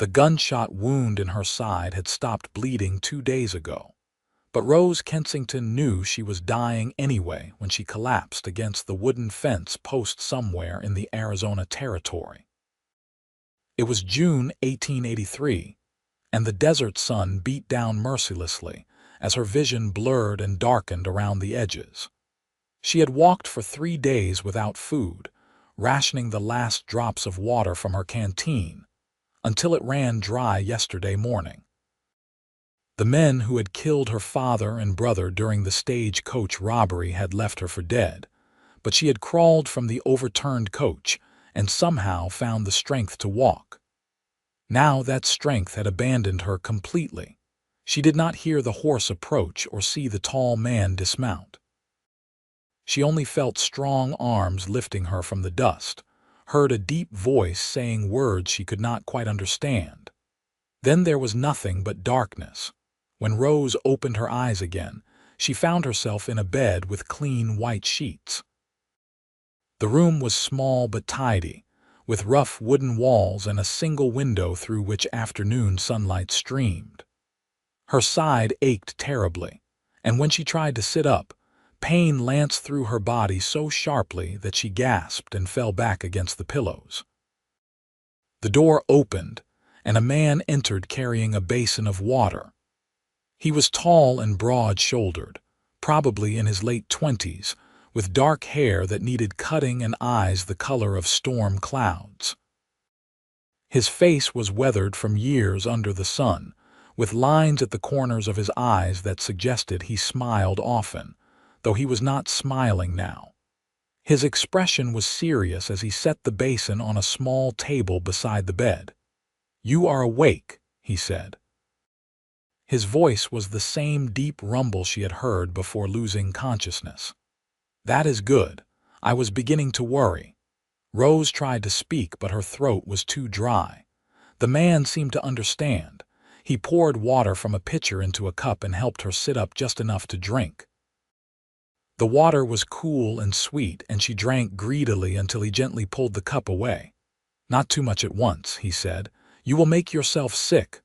The gunshot wound in her side had stopped bleeding 2 days ago, but Rose Kensington knew she was dying anyway when she collapsed against the wooden fence post somewhere in the Arizona Territory. It was June 1883, and the desert sun beat down mercilessly as her vision blurred and darkened around the edges. She had walked for 3 days without food, rationing the last drops of water from her canteen, until it ran dry yesterday morning. The men who had killed her father and brother during the stagecoach robbery had left her for dead, but she had crawled from the overturned coach and somehow found the strength to walk. Now that strength had abandoned her completely. She did not hear the horse approach or see the tall man dismount. She only felt strong arms lifting her from the dust, heard a deep voice saying words she could not quite understand. Then there was nothing but darkness. When Rose opened her eyes again, she found herself in a bed with clean white sheets. The room was small but tidy, with rough wooden walls and a single window through which afternoon sunlight streamed. Her side ached terribly, and when she tried to sit up, pain lanced through her body so sharply that she gasped and fell back against the pillows. The door opened, and a man entered carrying a basin of water. He was tall and broad-shouldered, probably in his late 20s, with dark hair that needed cutting and eyes the color of storm clouds. His face was weathered from years under the sun, with lines at the corners of his eyes that suggested he smiled often, though he was not smiling now. His expression was serious as he set the basin on a small table beside the bed. "You are awake," he said. His voice was the same deep rumble she had heard before losing consciousness. "That is good. I was beginning to worry." Rose tried to speak, but her throat was too dry. The man seemed to understand. He poured water from a pitcher into a cup and helped her sit up just enough to drink. The water was cool and sweet, and she drank greedily until he gently pulled the cup away. "Not too much at once," he said. "You will make yourself sick."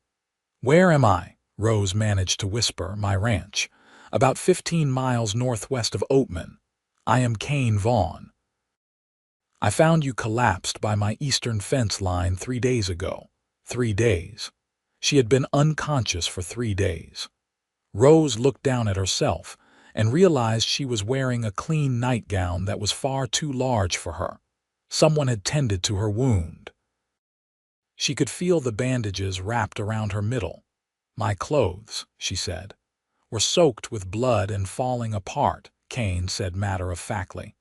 "Where am I?" Rose managed to whisper. "My ranch. About 15 miles northwest of Oatman. I am Kane Vaughn. I found you collapsed by my eastern fence line 3 days ago." 3 days. She had been unconscious for 3 days. Rose looked down at herself and realized she was wearing a clean nightgown that was far too large for her. Someone had tended to her wound. She could feel the bandages wrapped around her middle. "My clothes," she said, "were soaked with blood and falling apart," Kane said matter-of-factly.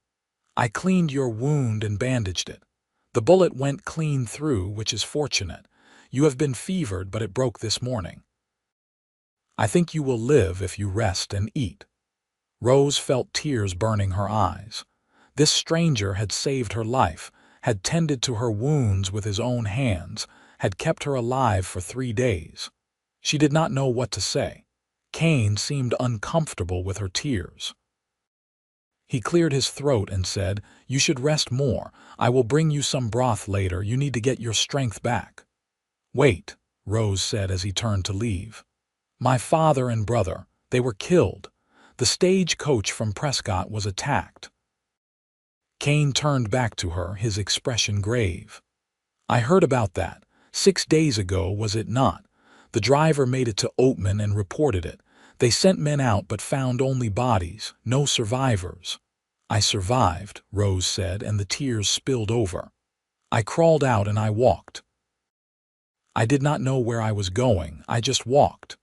"I cleaned your wound and bandaged it. The bullet went clean through, which is fortunate. You have been fevered, but it broke this morning. I think you will live if you rest and eat." Rose felt tears burning her eyes. This stranger had saved her life, had tended to her wounds with his own hands, had kept her alive for 3 days. She did not know what to say. Kane seemed uncomfortable with her tears. He cleared his throat and said, "You should rest more. I will bring you some broth later. You need to get your strength back." "Wait," Rose said as he turned to leave. "My father and brother, they were killed. The stagecoach from Prescott was attacked." Kane turned back to her, his expression grave. "I heard about that. 6 days ago, was it not? The driver made it to Oatman and reported it. They sent men out but found only bodies, no survivors." "I survived," Rose said, and the tears spilled over. "I crawled out and I walked. I did not know where I was going. I just walked."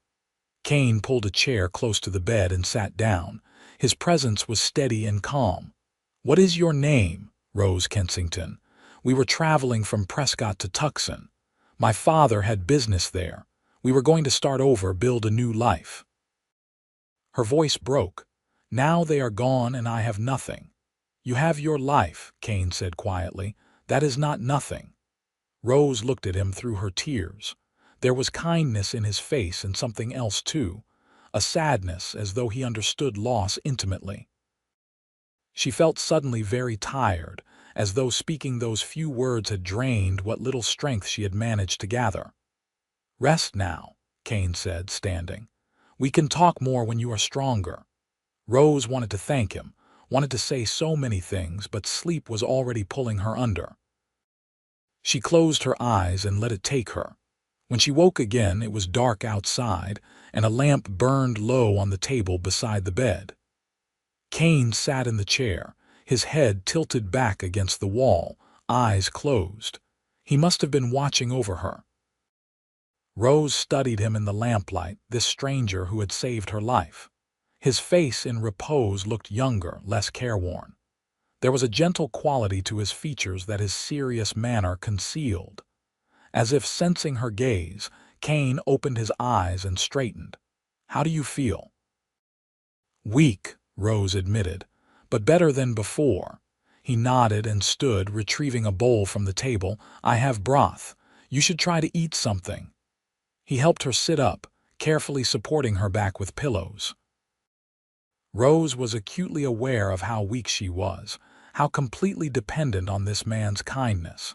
Kane pulled a chair close to the bed and sat down. His presence was steady and calm. "What is your name?" "Rose Kensington. We were traveling from Prescott to Tucson. My father had business there. We were going to start over, build a new life." Her voice broke. "Now they are gone and I have nothing." "You have your life," Kane said quietly. "That is not nothing." Rose looked at him through her tears. There was kindness in his face and something else too, a sadness as though he understood loss intimately. She felt suddenly very tired, as though speaking those few words had drained what little strength she had managed to gather. Rest now, Cain said, standing. We can talk more when you are stronger. Rose wanted to thank him, wanted to say so many things, but sleep was already pulling her under. She closed her eyes and let it take her. When she woke again, it was dark outside, and a lamp burned low on the table beside the bed. Cain sat in the chair, his head tilted back against the wall, eyes closed. He must have been watching over her. Rose studied him in the lamplight, this stranger who had saved her life. His face in repose looked younger, less careworn. There was a gentle quality to his features that his serious manner concealed. As if sensing her gaze, Cain opened his eyes and straightened. "How do you feel?" "Weak," Rose admitted, "but better than before." He nodded and stood, retrieving a bowl from the table. "I have broth. You should try to eat something." He helped her sit up, carefully supporting her back with pillows. Rose was acutely aware of how weak she was, how completely dependent on this man's kindness.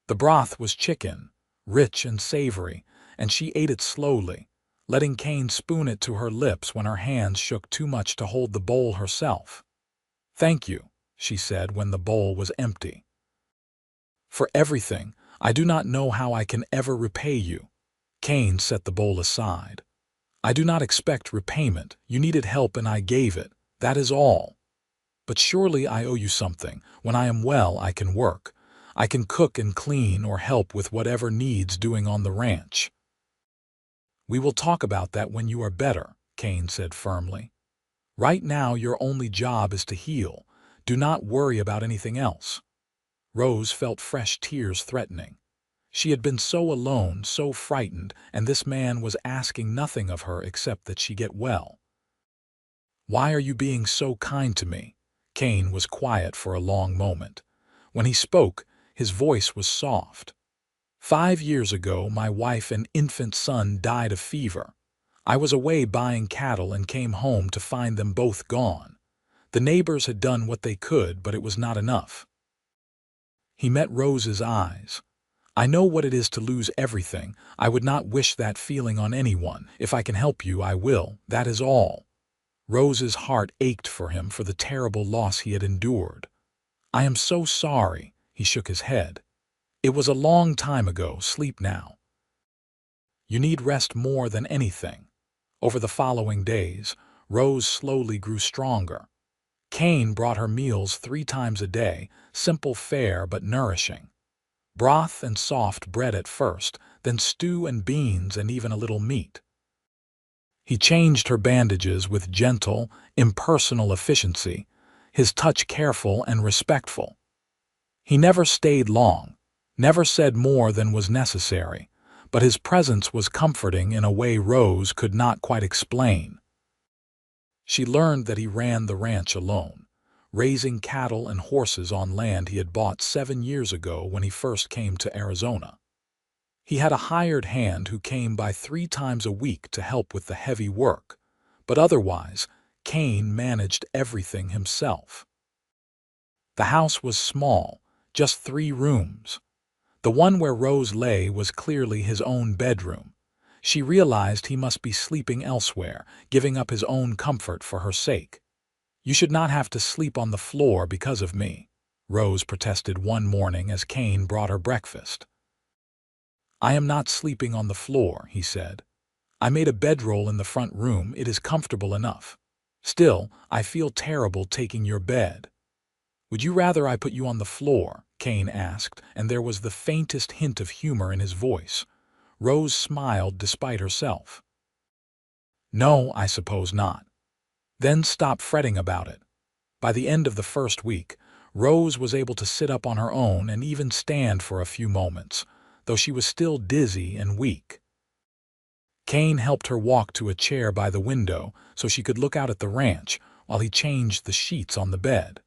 The broth was chicken, rich and savory, and she ate it slowly, letting Cain spoon it to her lips when her hands shook too much to hold the bowl herself. "Thank you," she said when the bowl was empty. "For everything. I do not know how I can ever repay you." Cain set the bowl aside. "I do not expect repayment. You needed help and I gave it. That is all. But surely I owe you something. When I am well, I can work. I can cook and clean or help with whatever needs doing on the ranch." "We will talk about that when you are better," Cain said firmly. "Right now your only job is to heal. Do not worry about anything else." Rose felt fresh tears threatening. She had been so alone, so frightened, and this man was asking nothing of her except that she get well. "Why are you being so kind to me?" Cain was quiet for a long moment. When he spoke, his voice was soft. "5 years ago, my wife and infant son died of fever. I was away buying cattle and came home to find them both gone. The neighbors had done what they could, but it was not enough." He met Rose's eyes. "I know what it is to lose everything. I would not wish that feeling on anyone. If I can help you, I will. That is all." Rose's heart ached for him for the terrible loss he had endured. "I am so sorry," he shook his head. "It was a long time ago. Sleep now. You need rest more than anything." Over the following days, Rose slowly grew stronger. Cain brought her meals 3 times a day, simple fare but nourishing. Broth and soft bread at first, then stew and beans and even a little meat. He changed her bandages with gentle, impersonal efficiency, his touch careful and respectful. He never stayed long, never said more than was necessary, but his presence was comforting in a way Rose could not quite explain. She learned that he ran the ranch alone, raising cattle and horses on land he had bought 7 years ago when he first came to Arizona. He had a hired hand who came by 3 times a week to help with the heavy work, but otherwise, Cain managed everything himself. The house was small, just 3 rooms. The one where Rose lay was clearly his own bedroom. She realized he must be sleeping elsewhere, giving up his own comfort for her sake. "You should not have to sleep on the floor because of me," Rose protested one morning as Cain brought her breakfast. "I am not sleeping on the floor," he said. "I made a bedroll in the front room. It is comfortable enough. Still, I feel terrible taking your bed." "Would you rather I put you on the floor?" Cain asked, and there was the faintest hint of humor in his voice. Rose smiled despite herself. "No, I suppose not." "Then stop fretting about it." By the end of the first week, Rose was able to sit up on her own and even stand for a few moments, though she was still dizzy and weak. Cain helped her walk to a chair by the window so she could look out at the ranch while he changed the sheets on the bed.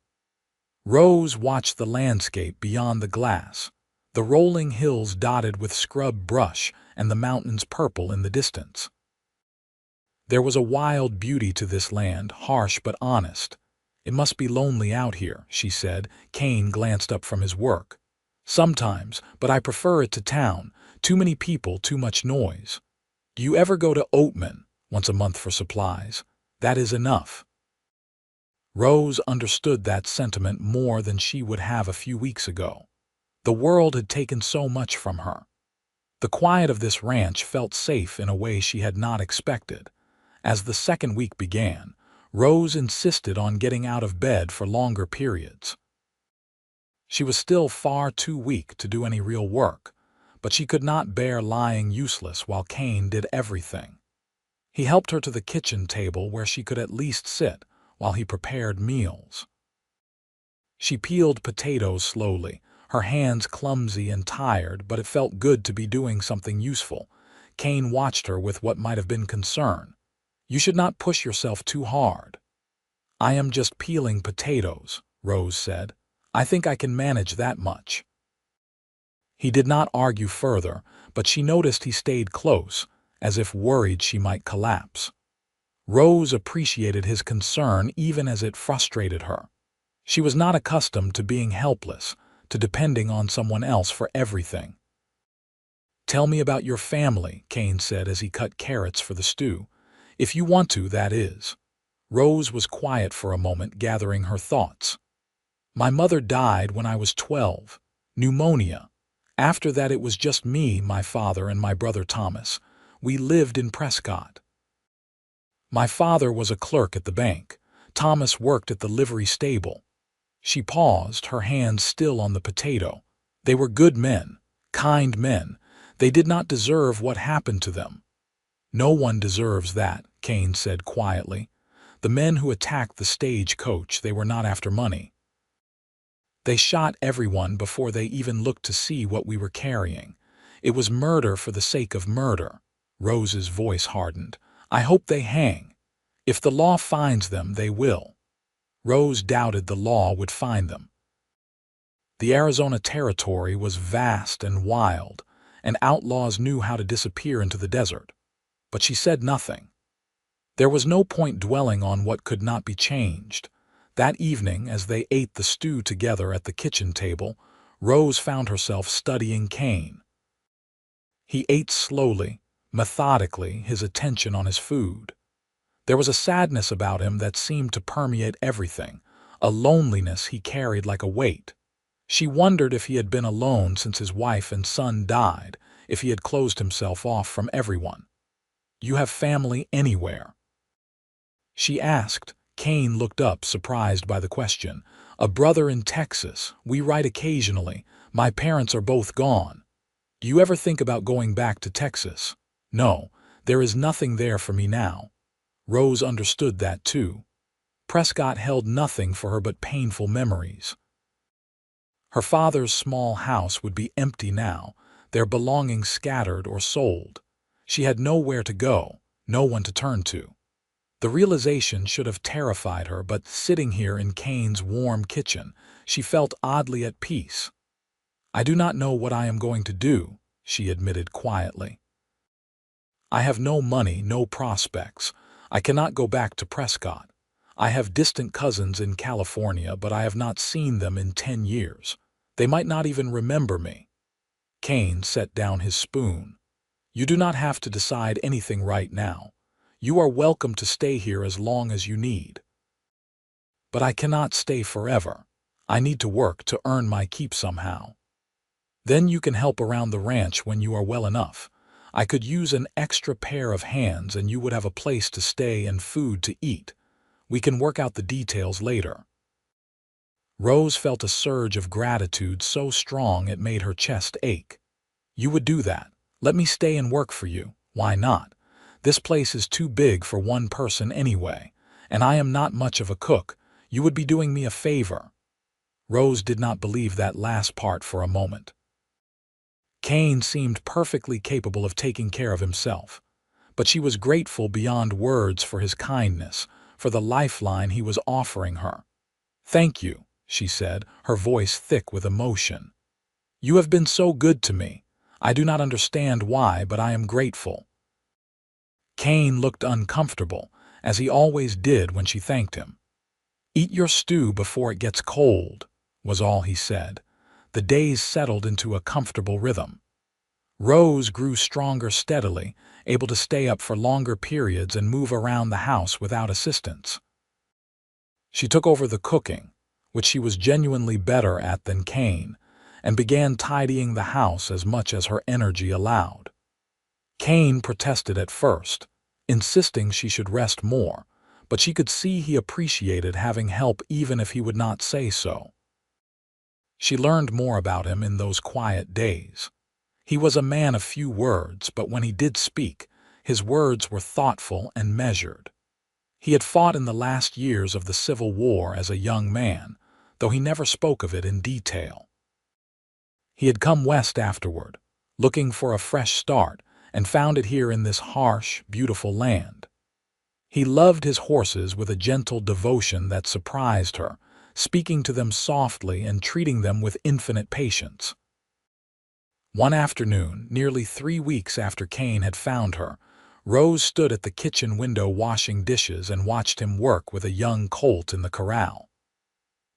Rose watched the landscape beyond the glass, the rolling hills dotted with scrub brush and the mountains purple in the distance. There was a wild beauty to this land, harsh but honest. "It must be lonely out here," she said. Cain glanced up from his work. "Sometimes, but I prefer it to town. Too many people, too much noise. Do you ever go to Oatman once a month for supplies? That is enough. Rose understood that sentiment more than she would have a few weeks ago. The world had taken so much from her. The quiet of this ranch felt safe in a way she had not expected. As the second week began, Rose insisted on getting out of bed for longer periods. She was still far too weak to do any real work, but she could not bear lying useless while Cain did everything. He helped her to the kitchen table where she could at least sit while he prepared meals. She peeled potatoes slowly, her hands clumsy and tired, but it felt good to be doing something useful. Cain watched her with what might have been concern. "You should not push yourself too hard." "I am just peeling potatoes," Rose said. "I think I can manage that much." He did not argue further, but she noticed he stayed close, as if worried she might collapse. Rose appreciated his concern even as it frustrated her. She was not accustomed to being helpless, to depending on someone else for everything. "Tell me about your family," Cain said as he cut carrots for the stew. "If you want to, that is." Rose was quiet for a moment, gathering her thoughts. "My mother died when I was 12. Pneumonia. After that it was just me, my father, and my brother Thomas. We lived in Prescott. My father was a clerk at the bank. Thomas worked at the livery stable." She paused, her hands still on the potato. "They were good men, kind men. They did not deserve what happened to them." "No one deserves that," Cain said quietly. "The men who attacked the stagecoach, they were not after money. They shot everyone before they even looked to see what we were carrying. It was murder for the sake of murder." Rose's voice hardened. "I hope they hang. If the law finds them, they will." Rose doubted the law would find them. The Arizona territory was vast and wild, and outlaws knew how to disappear into the desert. But she said nothing. There was no point dwelling on what could not be changed. That evening, as they ate the stew together at the kitchen table, Rose found herself studying Cain. He ate slowly, methodically, his attention on his food. There was a sadness about him that seemed to permeate everything, a loneliness he carried like a weight. She wondered if he had been alone since his wife and son died, if he had closed himself off from everyone. "You have family anywhere?" she asked. Cain looked up, surprised by the question. "A brother in Texas. We write occasionally. My parents are both gone." "Do you ever think about going back to Texas?" "No, there is nothing there for me now." Rose understood that too. Prescott held nothing for her but painful memories. Her father's small house would be empty now, their belongings scattered or sold. She had nowhere to go, no one to turn to. The realization should have terrified her, but sitting here in Cain's warm kitchen, she felt oddly at peace. "I do not know what I am going to do," she admitted quietly. "I have no money, no prospects. I cannot go back to Prescott. I have distant cousins in California, but I have not seen them in 10 years. They might not even remember me." Cain set down his spoon. "You do not have to decide anything right now. You are welcome to stay here as long as you need." "But I cannot stay forever. I need to work to earn my keep somehow." "Then you can help around the ranch when you are well enough. I could use an extra pair of hands and you would have a place to stay and food to eat. We can work out the details later." Rose felt a surge of gratitude so strong it made her chest ache. "You would do that? Let me stay and work for you. Why not? This place is too big for one person anyway, and I am not much of a cook. You would be doing me a favor." Rose did not believe that last part for a moment. Cain seemed perfectly capable of taking care of himself, but she was grateful beyond words for his kindness, for the lifeline he was offering her. "Thank you," she said, her voice thick with emotion. "You have been so good to me. I do not understand why, but I am grateful." Cain looked uncomfortable, as he always did when she thanked him. "Eat your stew before it gets cold," was all he said. The days settled into a comfortable rhythm. Rose grew stronger steadily, able to stay up for longer periods and move around the house without assistance. She took over the cooking, which she was genuinely better at than Cain, and began tidying the house as much as her energy allowed. Cain protested at first, insisting she should rest more, but she could see he appreciated having help even if he would not say so. She learned more about him in those quiet days. He was a man of few words, but when he did speak, his words were thoughtful and measured. He had fought in the last years of the Civil War as a young man, though he never spoke of it in detail. He had come west afterward, looking for a fresh start, and found it here in this harsh, beautiful land. He loved his horses with a gentle devotion that surprised her, speaking to them softly and treating them with infinite patience. One afternoon, nearly 3 weeks after Cain had found her, Rose stood at the kitchen window washing dishes and watched him work with a young colt in the corral.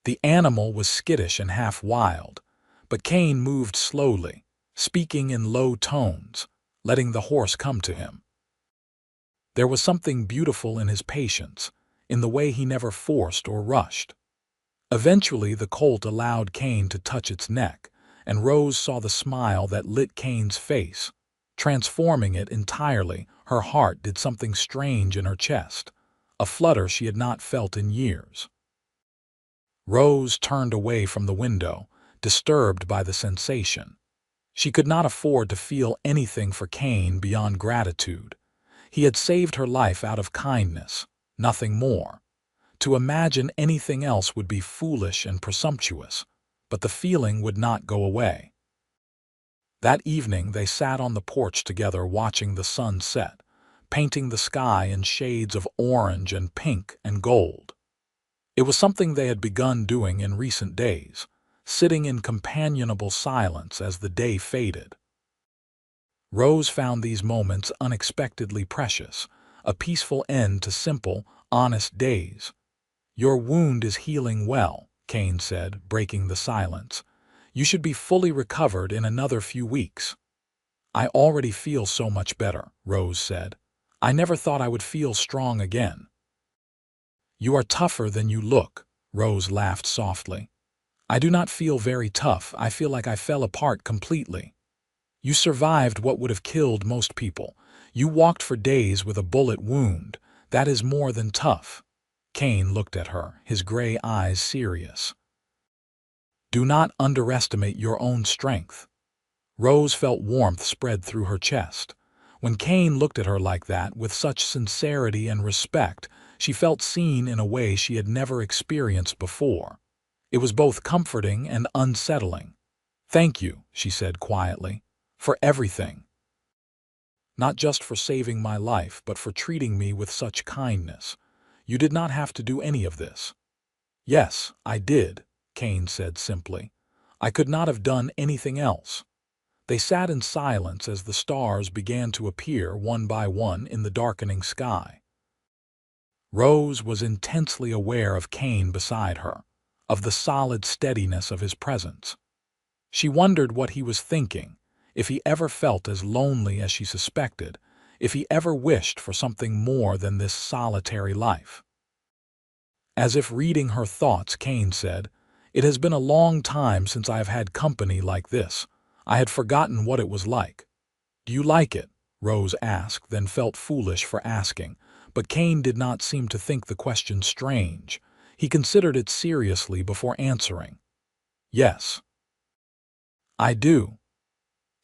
The animal was skittish and half wild, but Cain moved slowly, speaking in low tones, letting the horse come to him. There was something beautiful in his patience, in the way he never forced or rushed. Eventually, the colt allowed Cain to touch its neck, and Rose saw the smile that lit Cain's face. Transforming it entirely, her heart did something strange in her chest, a flutter she had not felt in years. Rose turned away from the window, disturbed by the sensation. She could not afford to feel anything for Cain beyond gratitude. He had saved her life out of kindness, nothing more. To imagine anything else would be foolish and presumptuous, but the feeling would not go away. That evening they sat on the porch together watching the sun set, painting the sky in shades of orange and pink and gold. It was something they had begun doing in recent days, sitting in companionable silence as the day faded. Rose found these moments unexpectedly precious, a peaceful end to simple, honest days. "Your wound is healing well," Cain said, breaking the silence. "You should be fully recovered in another few weeks." "I already feel so much better," Rose said. "I never thought I would feel strong again." "You are tougher than you look," Rose laughed softly. "I do not feel very tough. I feel like I fell apart completely." "You survived what would have killed most people. You walked for days with a bullet wound. That is more than tough." Cain looked at her, his gray eyes serious. "Do not underestimate your own strength." Rose felt warmth spread through her chest. When Cain looked at her like that, with such sincerity and respect, she felt seen in a way she had never experienced before. It was both comforting and unsettling. "Thank you," she said quietly, "for everything. Not just for saving my life, but for treating me with such kindness. You did not have to do any of this." "Yes, I did," Cain said simply. "I could not have done anything else." They sat in silence as the stars began to appear one by one in the darkening sky. Rose was intensely aware of Cain beside her, of the solid steadiness of his presence. She wondered what he was thinking, if he ever felt as lonely as she suspected, if he ever wished for something more than this solitary life. As if reading her thoughts, Cain said, "It has been a long time since I have had company like this. I had forgotten what it was like." "Do you like it?" Rose asked, then felt foolish for asking, but Cain did not seem to think the question strange. He considered it seriously before answering. "Yes, I do."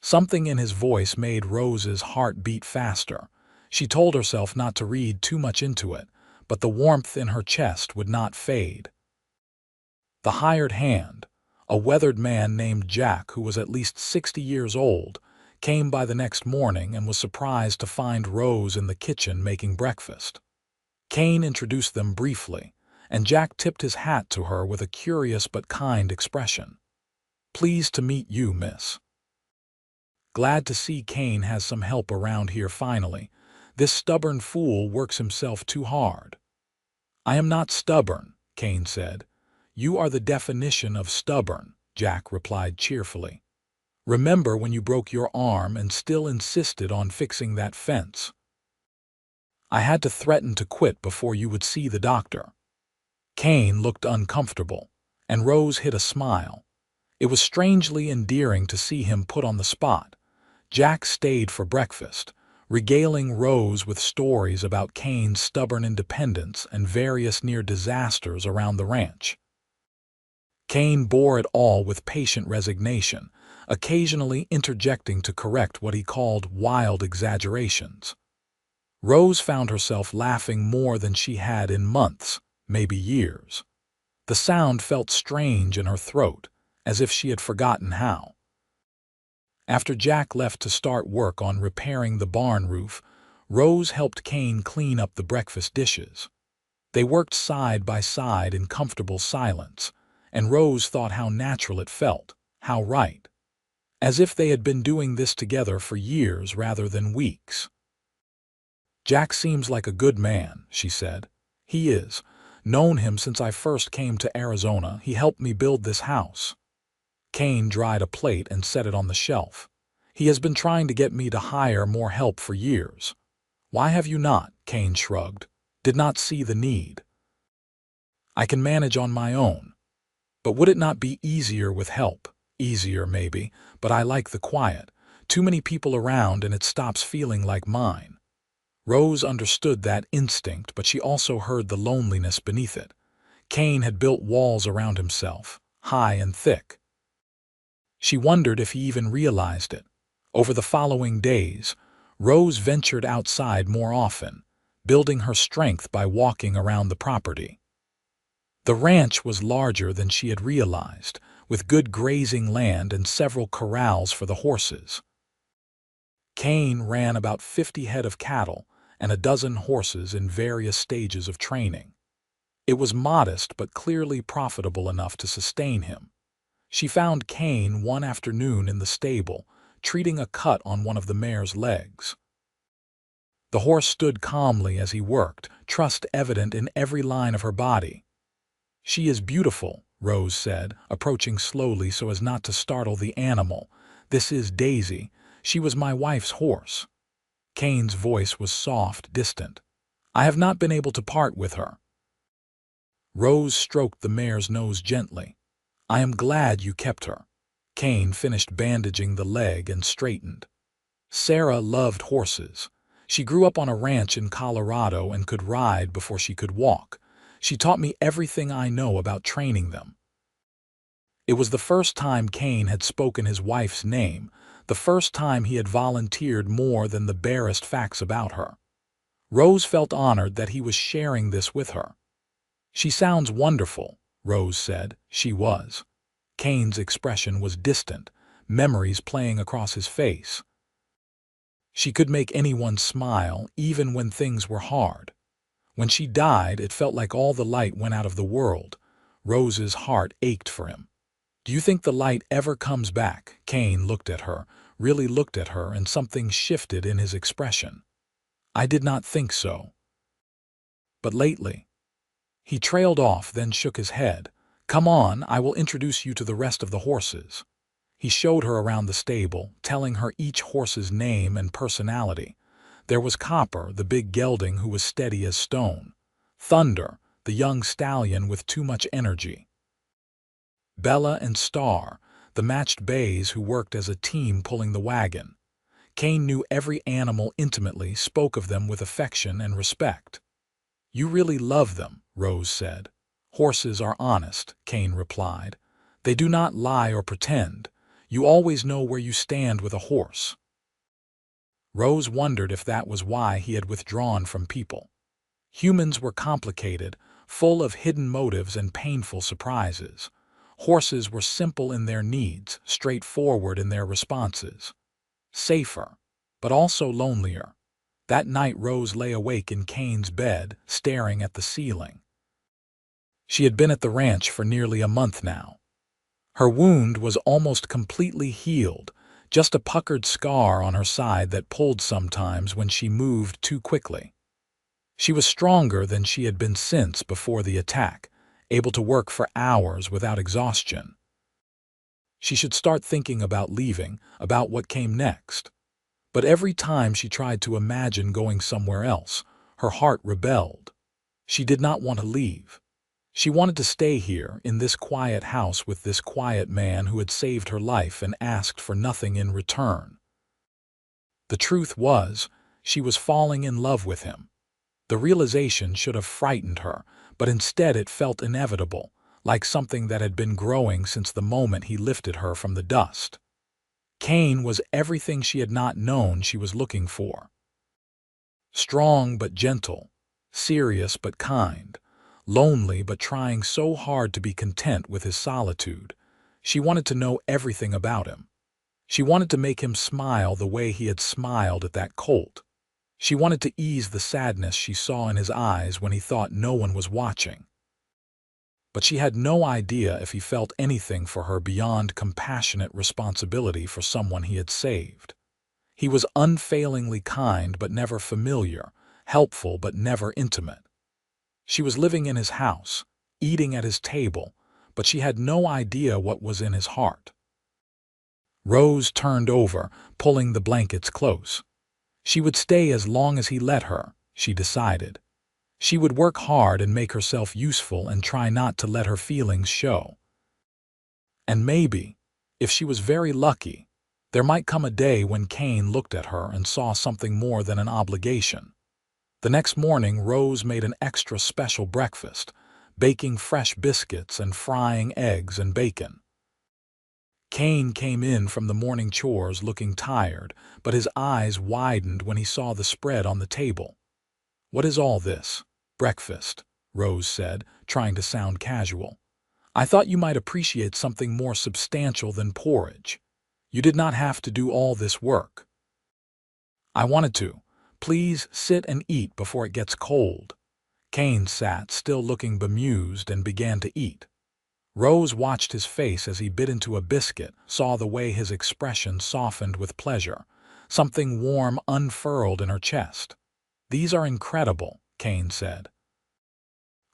Something in his voice made Rose's heart beat faster. She told herself not to read too much into it, but the warmth in her chest would not fade. The hired hand, a weathered man named Jack who was at least 60 years old, came by the next morning and was surprised to find Rose in the kitchen making breakfast. Cain introduced them briefly, and Jack tipped his hat to her with a curious but kind expression. "Pleased to meet you, miss. Glad to see Cain has some help around here finally. This stubborn fool works himself too hard." "I am not stubborn," Cain said. "You are the definition of stubborn," Jack replied cheerfully. Remember when you broke your arm and still insisted on fixing that fence? I had to threaten to quit before you would see the doctor." Kane looked uncomfortable, and Rose hid a smile. It was strangely endearing to see him put on the spot. Jack stayed for breakfast, regaling Rose with stories about Kane's stubborn independence and various near disasters around the ranch. Kane bore it all with patient resignation, occasionally interjecting to correct what he called wild exaggerations. Rose found herself laughing more than she had in months, maybe years. The sound felt strange in her throat, as if she had forgotten how. After Jack left to start work on repairing the barn roof, Rose helped Kane clean up the breakfast dishes. They worked side by side in comfortable silence, and Rose thought how natural it felt, how right. As if they had been doing this together for years rather than weeks. "Jack seems like a good man," she said. "He is. Known him since I first came to Arizona. He helped me build this house." Kane dried a plate and set it on the shelf. "He has been trying to get me to hire more help for years." "Why have you not?" Kane shrugged. "Did not see the need." "I can manage on my own." "But would it not be easier with help?" "Easier, maybe, but I like the quiet. Too many people around and it stops feeling like mine." Rose understood that instinct, but she also heard the loneliness beneath it. Kane had built walls around himself, high and thick. She wondered if he even realized it. Over the following days, Rose ventured outside more often, building her strength by walking around the property. The ranch was larger than she had realized, with good grazing land and several corrals for the horses. Kane ran about 50 head of cattle and a dozen horses in various stages of training. It was modest but clearly profitable enough to sustain him. She found Kane one afternoon in the stable, treating a cut on one of the mare's legs. The horse stood calmly as he worked, trust evident in every line of her body. "She is beautiful," Rose said, approaching slowly so as not to startle the animal. "This is Daisy. She was my wife's horse." Kane's voice was soft, distant. "I have not been able to part with her." Rose stroked the mare's nose gently. "I am glad you kept her." Kane finished bandaging the leg and straightened. "Sarah loved horses. She grew up on a ranch in Colorado and could ride before she could walk. She taught me everything I know about training them." It was the first time Kane had spoken his wife's name, the first time he had volunteered more than the barest facts about her. Rose felt honored that he was sharing this with her. "She sounds wonderful," Rose said. She was. Kane's expression was distant, memories playing across his face. She could make anyone smile, even when things were hard. When she died, it felt like all the light went out of the world. Rose's heart ached for him. "Do you think the light ever comes back?" Kane looked at her, really looked at her, and something shifted in his expression. "I did not think so. But lately." He trailed off, then shook his head. "Come on, I will introduce you to the rest of the horses." He showed her around the stable, telling her each horse's name and personality. There was Copper, the big gelding who was steady as stone. Thunder, the young stallion with too much energy. Bella and Star, the matched bays who worked as a team pulling the wagon. Kane knew every animal intimately, spoke of them with affection and respect. "You really love them," Rose said. "Horses are honest," Kane replied. "They do not lie or pretend. You always know where you stand with a horse." Rose wondered if that was why he had withdrawn from people. Humans were complicated, full of hidden motives and painful surprises. Horses were simple in their needs, straightforward in their responses. Safer, but also lonelier. That night Rose lay awake in Kane's bed, staring at the ceiling. She had been at the ranch for nearly a month now. Her wound was almost completely healed, just a puckered scar on her side that pulled sometimes when she moved too quickly. She was stronger than she had been since before the attack, able to work for hours without exhaustion. She should start thinking about leaving, about what came next. But every time she tried to imagine going somewhere else, her heart rebelled. She did not want to leave. She wanted to stay here, in this quiet house with this quiet man who had saved her life and asked for nothing in return. The truth was, she was falling in love with him. The realization should have frightened her, but instead it felt inevitable, like something that had been growing since the moment he lifted her from the dust. Cain was everything she had not known she was looking for. Strong but gentle, serious but kind, lonely but trying so hard to be content with his solitude. She wanted to know everything about him. She wanted to make him smile the way he had smiled at that colt. She wanted to ease the sadness she saw in his eyes when he thought no one was watching. But she had no idea if he felt anything for her beyond compassionate responsibility for someone he had saved. He was unfailingly kind but never familiar, helpful but never intimate. She was living in his house, eating at his table, but she had no idea what was in his heart. Rose turned over, pulling the blankets close. She would stay as long as he let her, she decided. She would work hard and make herself useful and try not to let her feelings show. And maybe, if she was very lucky, there might come a day when Cain looked at her and saw something more than an obligation. The next morning, Rose made an extra special breakfast, baking fresh biscuits and frying eggs and bacon. Cain came in from the morning chores looking tired, but his eyes widened when he saw the spread on the table. "What is all this?" "Breakfast," Rose said, trying to sound casual. "I thought you might appreciate something more substantial than porridge. You did not have to do all this work." "I wanted to. Please sit and eat before it gets cold." Cain sat, still looking bemused, and began to eat. Rose watched his face as he bit into a biscuit, saw the way his expression softened with pleasure. Something warm unfurled in her chest. "These are incredible," Cain said.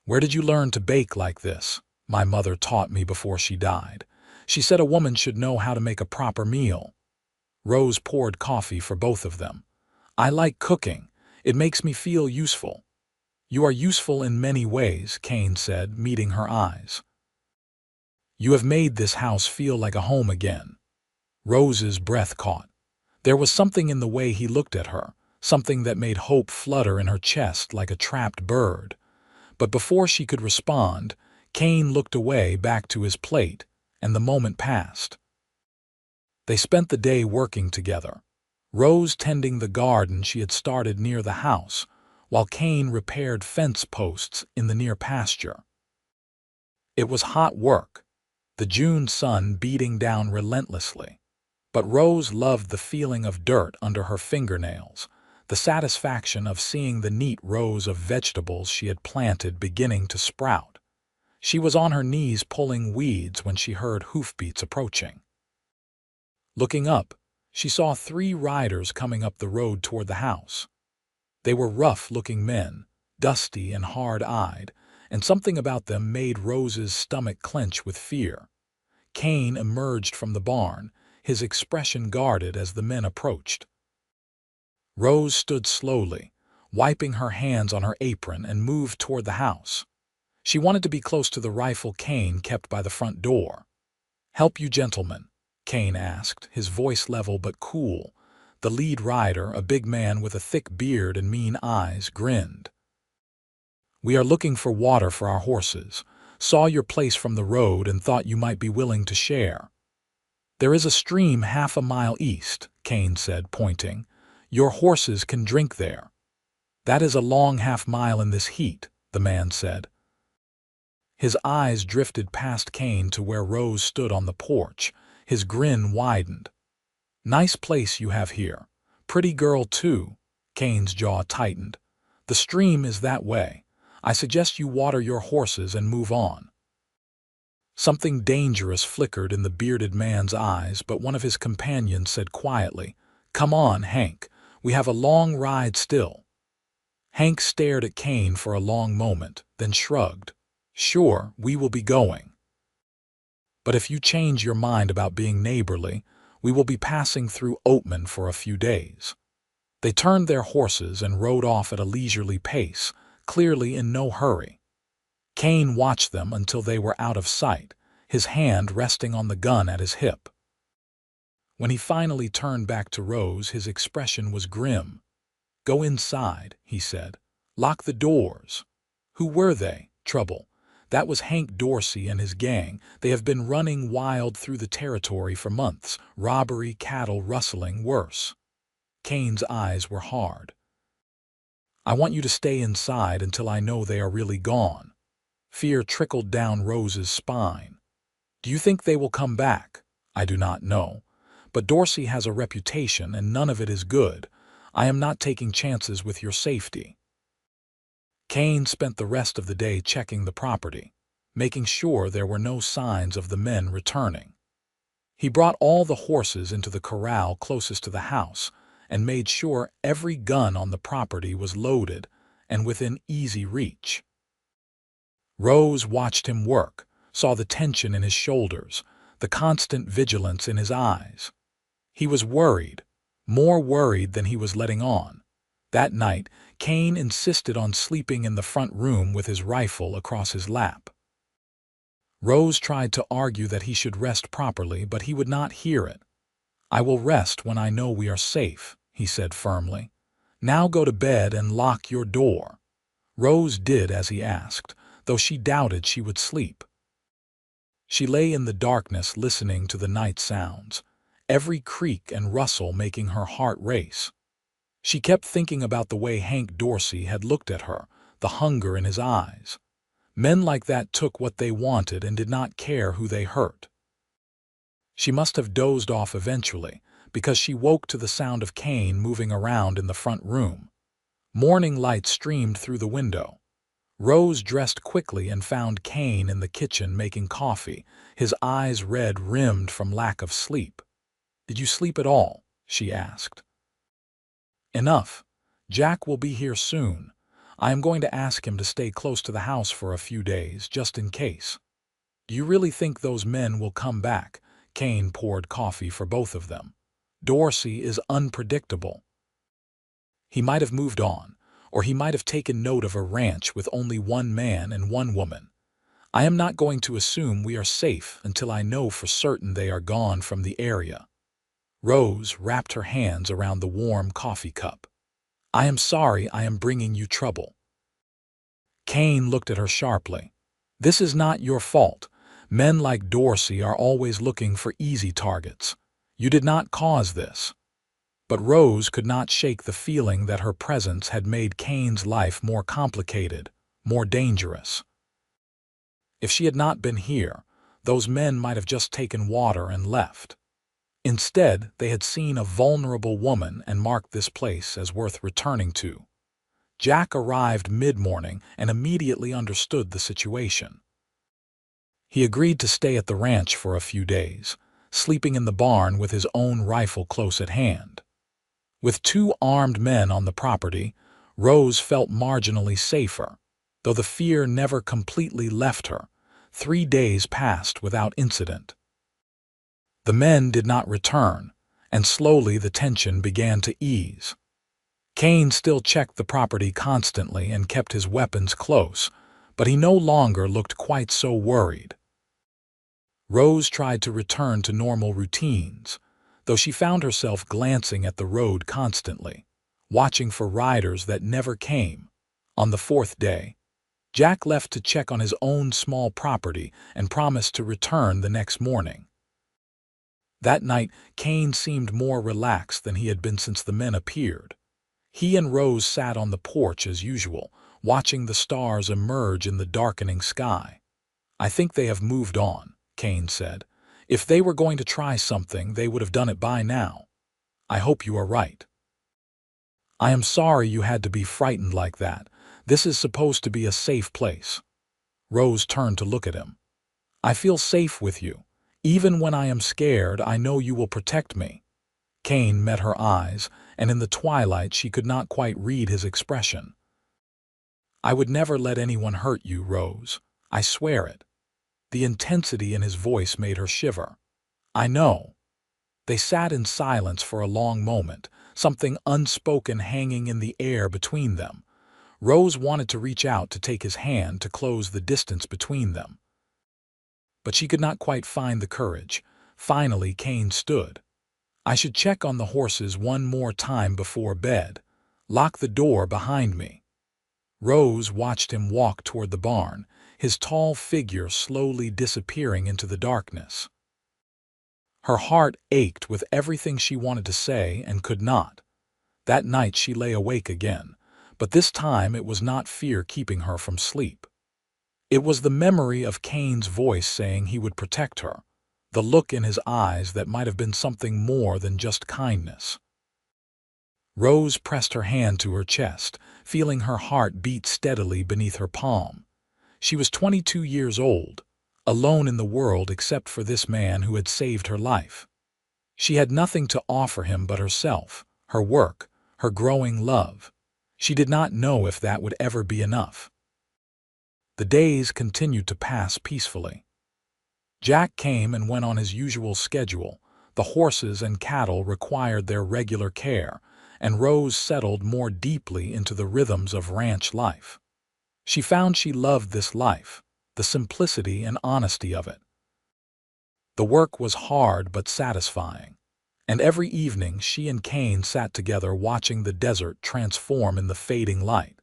"Where did you learn to bake like this?" "My mother taught me before she died. She said a woman should know how to make a proper meal." Rose poured coffee for both of them. "I like cooking. It makes me feel useful." "You are useful in many ways," Cain said, meeting her eyes. "You have made this house feel like a home again." Rose's breath caught. There was something in the way he looked at her, something that made hope flutter in her chest like a trapped bird. But before she could respond, Cain looked away back to his plate, and the moment passed. They spent the day working together, Rose tending the garden she had started near the house, while Cain repaired fence posts in the near pasture. It was hot work, the June sun beating down relentlessly. But Rose loved the feeling of dirt under her fingernails, the satisfaction of seeing the neat rows of vegetables she had planted beginning to sprout. She was on her knees pulling weeds when she heard hoofbeats approaching. Looking up, she saw 3 riders coming up the road toward the house. They were rough-looking men, dusty and hard-eyed, and something about them made Rose's stomach clench with fear. Cain emerged from the barn, his expression guarded as the men approached. Rose stood slowly, wiping her hands on her apron, and moved toward the house. She wanted to be close to the rifle Cain kept by the front door. "Help you gentlemen?" Cain asked, his voice level but cool. The lead rider, a big man with a thick beard and mean eyes, grinned. "We are looking for water for our horses. Saw your place from the road and thought you might be willing to share." "There is a stream half a mile east," Cain said, pointing. "Your horses can drink there." "That is a long half-mile in this heat," the man said. His eyes drifted past Cain to where Rose stood on the porch. His grin widened. "Nice place you have here. Pretty girl, too." Cain's jaw tightened. "The stream is that way. I suggest you water your horses and move on." Something dangerous flickered in the bearded man's eyes, but one of his companions said quietly, "Come on, Hank. We have a long ride still." Hank stared at Cain for a long moment, then shrugged. "Sure, we will be going." But if you change your mind about being neighborly, we will be passing through Oatman for a few days." They turned their horses and rode off at a leisurely pace, clearly in no hurry. Cain watched them until they were out of sight, his hand resting on the gun at his hip. When he finally turned back to Rose, his expression was grim. "Go inside," he said. "Lock the doors." Who were they? Trouble. That was Hank Dorsey and his gang. They have been running wild through the territory for months. Robbery, cattle rustling, worse. Cain's eyes were hard. "I want you to stay inside until I know they are really gone." Fear trickled down Rose's spine. "Do you think they will come back?" "I do not know. But Dorsey has a reputation and none of it is good. I am not taking chances with your safety." Cain spent the rest of the day checking the property, making sure there were no signs of the men returning. He brought all the horses into the corral closest to the house and made sure every gun on the property was loaded and within easy reach. Rose watched him work, saw the tension in his shoulders, the constant vigilance in his eyes. He was worried, more worried than he was letting on. That night, Cain insisted on sleeping in the front room with his rifle across his lap. Rose tried to argue that he should rest properly, but he would not hear it. "I will rest when I know we are safe," he said firmly. "Now go to bed and lock your door." Rose did as he asked, though she doubted she would sleep. She lay in the darkness listening to the night sounds, every creak and rustle making her heart race. She kept thinking about the way Hank Dorsey had looked at her, the hunger in his eyes. Men like that took what they wanted and did not care who they hurt. She must have dozed off eventually, because she woke to the sound of Cain moving around in the front room. Morning light streamed through the window. Rose dressed quickly and found Cain in the kitchen making coffee, his eyes red-rimmed from lack of sleep. "Did you sleep at all?" she asked. "Enough. Jack will be here soon. I am going to ask him to stay close to the house for a few days, just in case." "Do you really think those men will come back?" Cain poured coffee for both of them. "Dorsey is unpredictable. He might have moved on, or he might have taken note of a ranch with only one man and one woman. I am not going to assume we are safe until I know for certain they are gone from the area." Rose wrapped her hands around the warm coffee cup. "I am sorry I am bringing you trouble." Cain looked at her sharply. "This is not your fault. Men like Dorsey are always looking for easy targets. You did not cause this." But Rose could not shake the feeling that her presence had made Cain's life more complicated, more dangerous. If she had not been here, those men might have just taken water and left. Instead, they had seen a vulnerable woman and marked this place as worth returning to. Jack arrived mid-morning and immediately understood the situation. He agreed to stay at the ranch for a few days, sleeping in the barn with his own rifle close at hand. With 2 armed men on the property, Rose felt marginally safer, though the fear never completely left her. 3 days passed without incident. The men did not return, and slowly the tension began to ease. Cain still checked the property constantly and kept his weapons close, but he no longer looked quite so worried. Rose tried to return to normal routines, though she found herself glancing at the road constantly, watching for riders that never came. On the 4th day, Jack left to check on his own small property and promised to return the next morning. That night, Cain seemed more relaxed than he had been since the men appeared. He and Rose sat on the porch as usual, watching the stars emerge in the darkening sky. "I think they have moved on," Cain said. "If they were going to try something, they would have done it by now. I hope you are right." "I am sorry you had to be frightened like that. This is supposed to be a safe place." Rose turned to look at him. "I feel safe with you. Even when I am scared, I know you will protect me." Cain met her eyes, and in the twilight she could not quite read his expression. "I would never let anyone hurt you, Rose. I swear it." The intensity in his voice made her shiver. I know. They sat in silence for a long moment, something unspoken hanging in the air between them. Rose wanted to reach out to take his hand to close the distance between them. But she could not quite find the courage. Finally, Kane stood. I should check on the horses one more time before bed. Lock the door behind me. Rose watched him walk toward the barn, his tall figure slowly disappearing into the darkness. Her heart ached with everything she wanted to say and could not. That night she lay awake again, but this time it was not fear keeping her from sleep. It was the memory of Kane's voice saying he would protect her, the look in his eyes that might have been something more than just kindness. Rose pressed her hand to her chest, feeling her heart beat steadily beneath her palm. She was 22 years old, alone in the world except for this man who had saved her life. She had nothing to offer him but herself, her work, her growing love. She did not know if that would ever be enough. The days continued to pass peacefully. Jack came and went on his usual schedule. The horses and cattle required their regular care, and Rose settled more deeply into the rhythms of ranch life. She found she loved this life, the simplicity and honesty of it. The work was hard but satisfying, and every evening she and Kane sat together watching the desert transform in the fading light.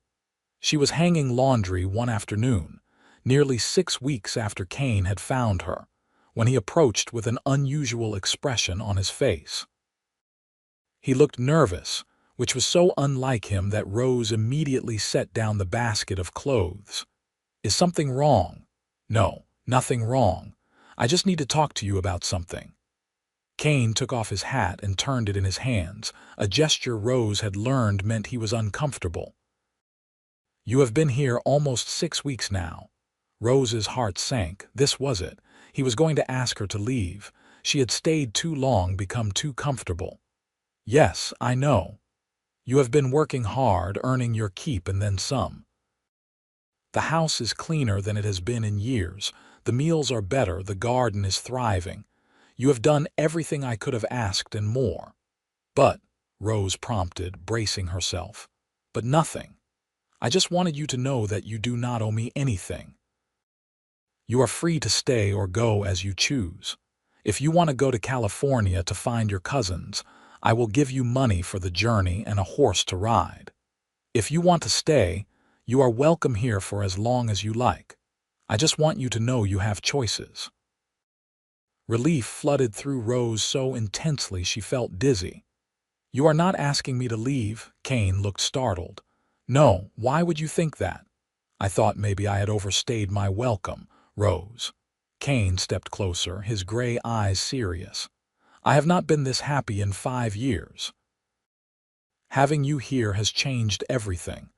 She was hanging laundry one afternoon, nearly 6 weeks after Kane had found her, when he approached with an unusual expression on his face. He looked nervous, which was so unlike him that Rose immediately set down the basket of clothes. Is something wrong? No, nothing wrong. I just need to talk to you about something. Kane took off his hat and turned it in his hands, a gesture Rose had learned meant he was uncomfortable. You have been here almost 6 weeks now. Rose's heart sank. This was it. He was going to ask her to leave. She had stayed too long, become too comfortable. Yes, I know. You have been working hard, earning your keep and then some. The house is cleaner than it has been in years. The meals are better, the garden is thriving. You have done everything I could have asked and more. But, Rose prompted, bracing herself. But nothing. I just wanted you to know that you do not owe me anything. You are free to stay or go as you choose. If you want to go to California to find your cousins, I will give you money for the journey and a horse to ride. If you want to stay, you are welcome here for as long as you like. I just want you to know you have choices. Relief flooded through Rose so intensely she felt dizzy. You are not asking me to leave? Kane looked startled. No, why would you think that? I thought maybe I had overstayed my welcome, Rose. Kane stepped closer, his gray eyes serious. I have not been this happy in 5 years. Having you here has changed everything.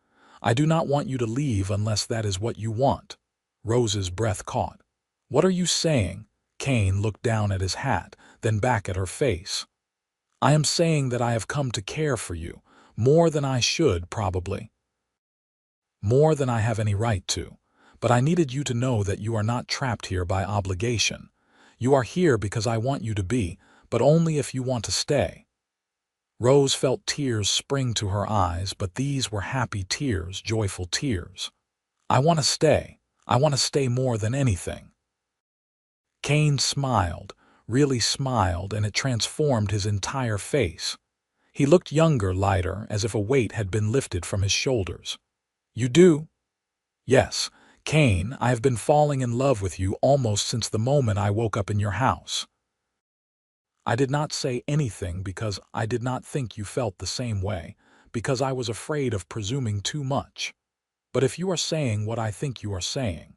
I do not want you to leave unless that is what you want. Rose's breath caught. What are you saying? Kane looked down at his hat, then back at her face. I am saying that I have come to care for you, more than I should, probably. More than I have any right to. But I needed you to know that you are not trapped here by obligation. You are here because I want you to be, but only if you want to stay. Rose felt tears spring to her eyes, but these were happy tears, joyful tears. I want to stay. I want to stay more than anything. Kane smiled, really smiled, and it transformed his entire face. He looked younger, lighter, as if a weight had been lifted from his shoulders. You do? Yes, Kane, I have been falling in love with you almost since the moment I woke up in your house. I did not say anything because I did not think you felt the same way, because I was afraid of presuming too much. But if you are saying what I think you are saying,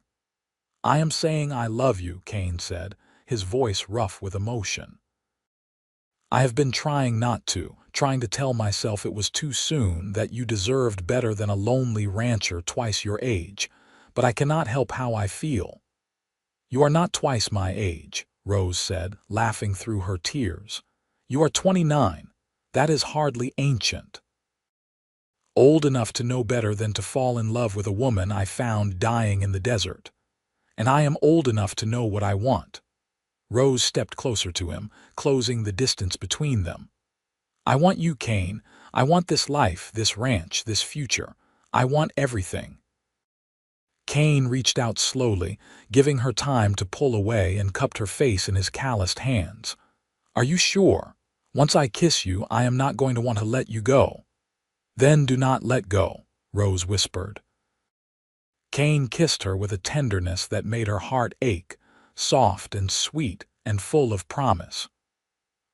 I am saying I love you, Kane said, his voice rough with emotion. I have been trying not to, trying to tell myself it was too soon, that you deserved better than a lonely rancher twice your age, but I cannot help how I feel. You are not twice my age, Rose said, laughing through her tears. You are 29. That is hardly ancient. Old enough to know better than to fall in love with a woman I found dying in the desert. and I am old enough to know what I want." Rose stepped closer to him, closing the distance between them. "I want you, Cain. I want this life, this ranch, this future. I want everything." Cain reached out slowly, giving her time to pull away, and cupped her face in his calloused hands. "Are you sure? Once I kiss you, I am not going to want to let you go." "Then do not let go," Rose whispered. Cain kissed her with a tenderness that made her heart ache, soft and sweet and full of promise.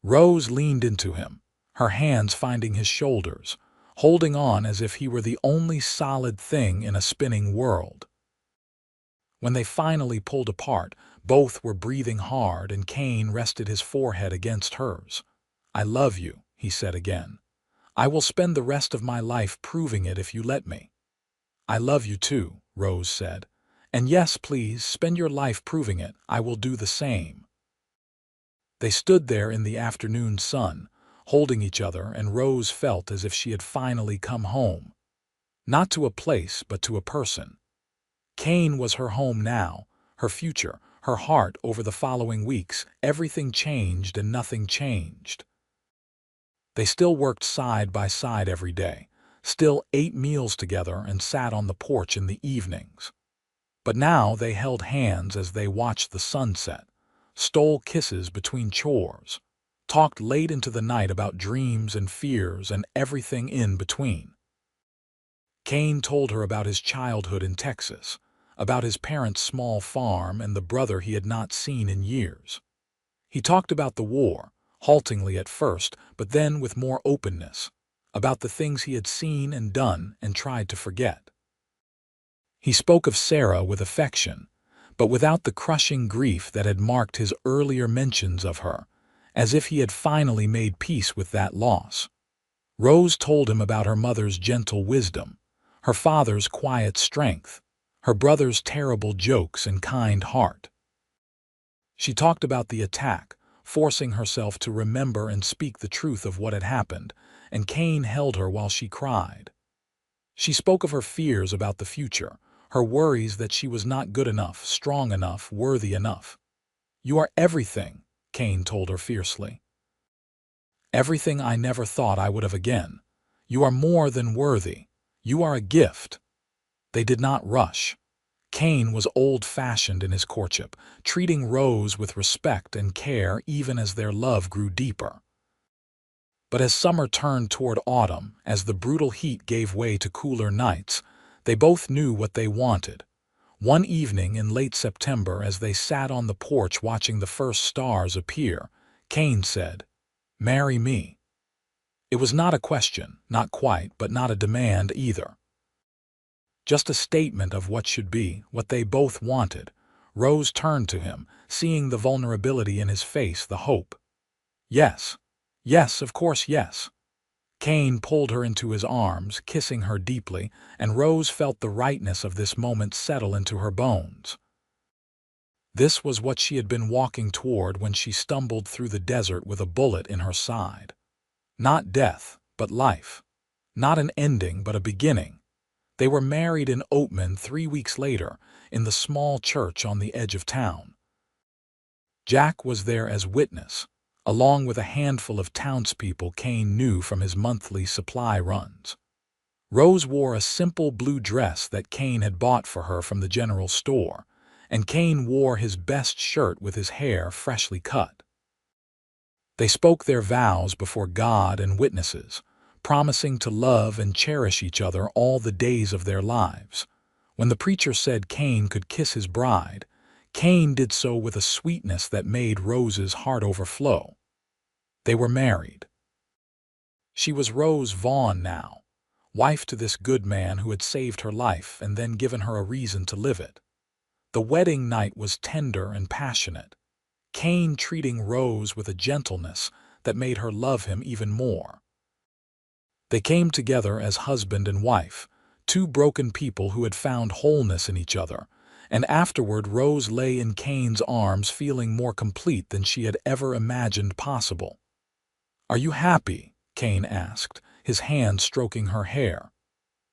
Rose leaned into him, her hands finding his shoulders, holding on as if he were the only solid thing in a spinning world. When they finally pulled apart, both were breathing hard, and Cain rested his forehead against hers. "I love you," he said again. "I will spend the rest of my life proving it if you let me." "I love you too," Rose said. "And yes, please, spend your life proving it. I will do the same." They stood there in the afternoon sun, holding each other, and Rose felt as if she had finally come home. Not to a place, but to a person. Cain was her home now, her future, her heart. Over the following weeks, everything changed and nothing changed. They still worked side by side every day, still ate meals together and sat on the porch in the evenings. But now they held hands as they watched the sunset, stole kisses between chores, talked late into the night about dreams and fears and everything in between. Cain told her about his childhood in Texas, about his parents' small farm and the brother he had not seen in years. He talked about the war, haltingly at first, but then with more openness, about the things he had seen and done and tried to forget. He spoke of Sarah with affection, but without the crushing grief that had marked his earlier mentions of her, as if he had finally made peace with that loss. Rose told him about her mother's gentle wisdom, her father's quiet strength, her brother's terrible jokes and kind heart. She talked about the attack, forcing herself to remember and speak the truth of what had happened, and Cain held her while she cried. She spoke of her fears about the future, her worries that she was not good enough, strong enough, worthy enough. "You are everything," Cain told her fiercely. "Everything I never thought I would have again. You are more than worthy. You are a gift." They did not rush. Cain was old-fashioned in his courtship, treating Rose with respect and care even as their love grew deeper. But as summer turned toward autumn, as the brutal heat gave way to cooler nights, they both knew what they wanted. One evening in late September, as they sat on the porch watching the first stars appear, Cain said, "Marry me." It was not a question, not quite, but not a demand either. Just a statement of what should be, what they both wanted. Rose turned to him, seeing the vulnerability in his face, the hope. "Yes. Yes, of course, yes." Cain pulled her into his arms, kissing her deeply, and Rose felt the rightness of this moment settle into her bones. This was what she had been walking toward when she stumbled through the desert with a bullet in her side. Not death, but life. Not an ending, but a beginning. They were married in Oatman 3 weeks later, in the small church on the edge of town. Jack was there as witness, along with a handful of townspeople Cain knew from his monthly supply runs. Rose wore a simple blue dress that Cain had bought for her from the general store, and Cain wore his best shirt with his hair freshly cut. They spoke their vows before God and witnesses, promising to love and cherish each other all the days of their lives. When the preacher said Cain could kiss his bride, Cain did so with a sweetness that made Rose's heart overflow. They were married. She was Rose Vaughn now, wife to this good man who had saved her life and then given her a reason to live it. The wedding night was tender and passionate, Cain treating Rose with a gentleness that made her love him even more. They came together as husband and wife, two broken people who had found wholeness in each other, and afterward Rose lay in Cain's arms feeling more complete than she had ever imagined possible. "Are you happy?" Cain asked, his hand stroking her hair.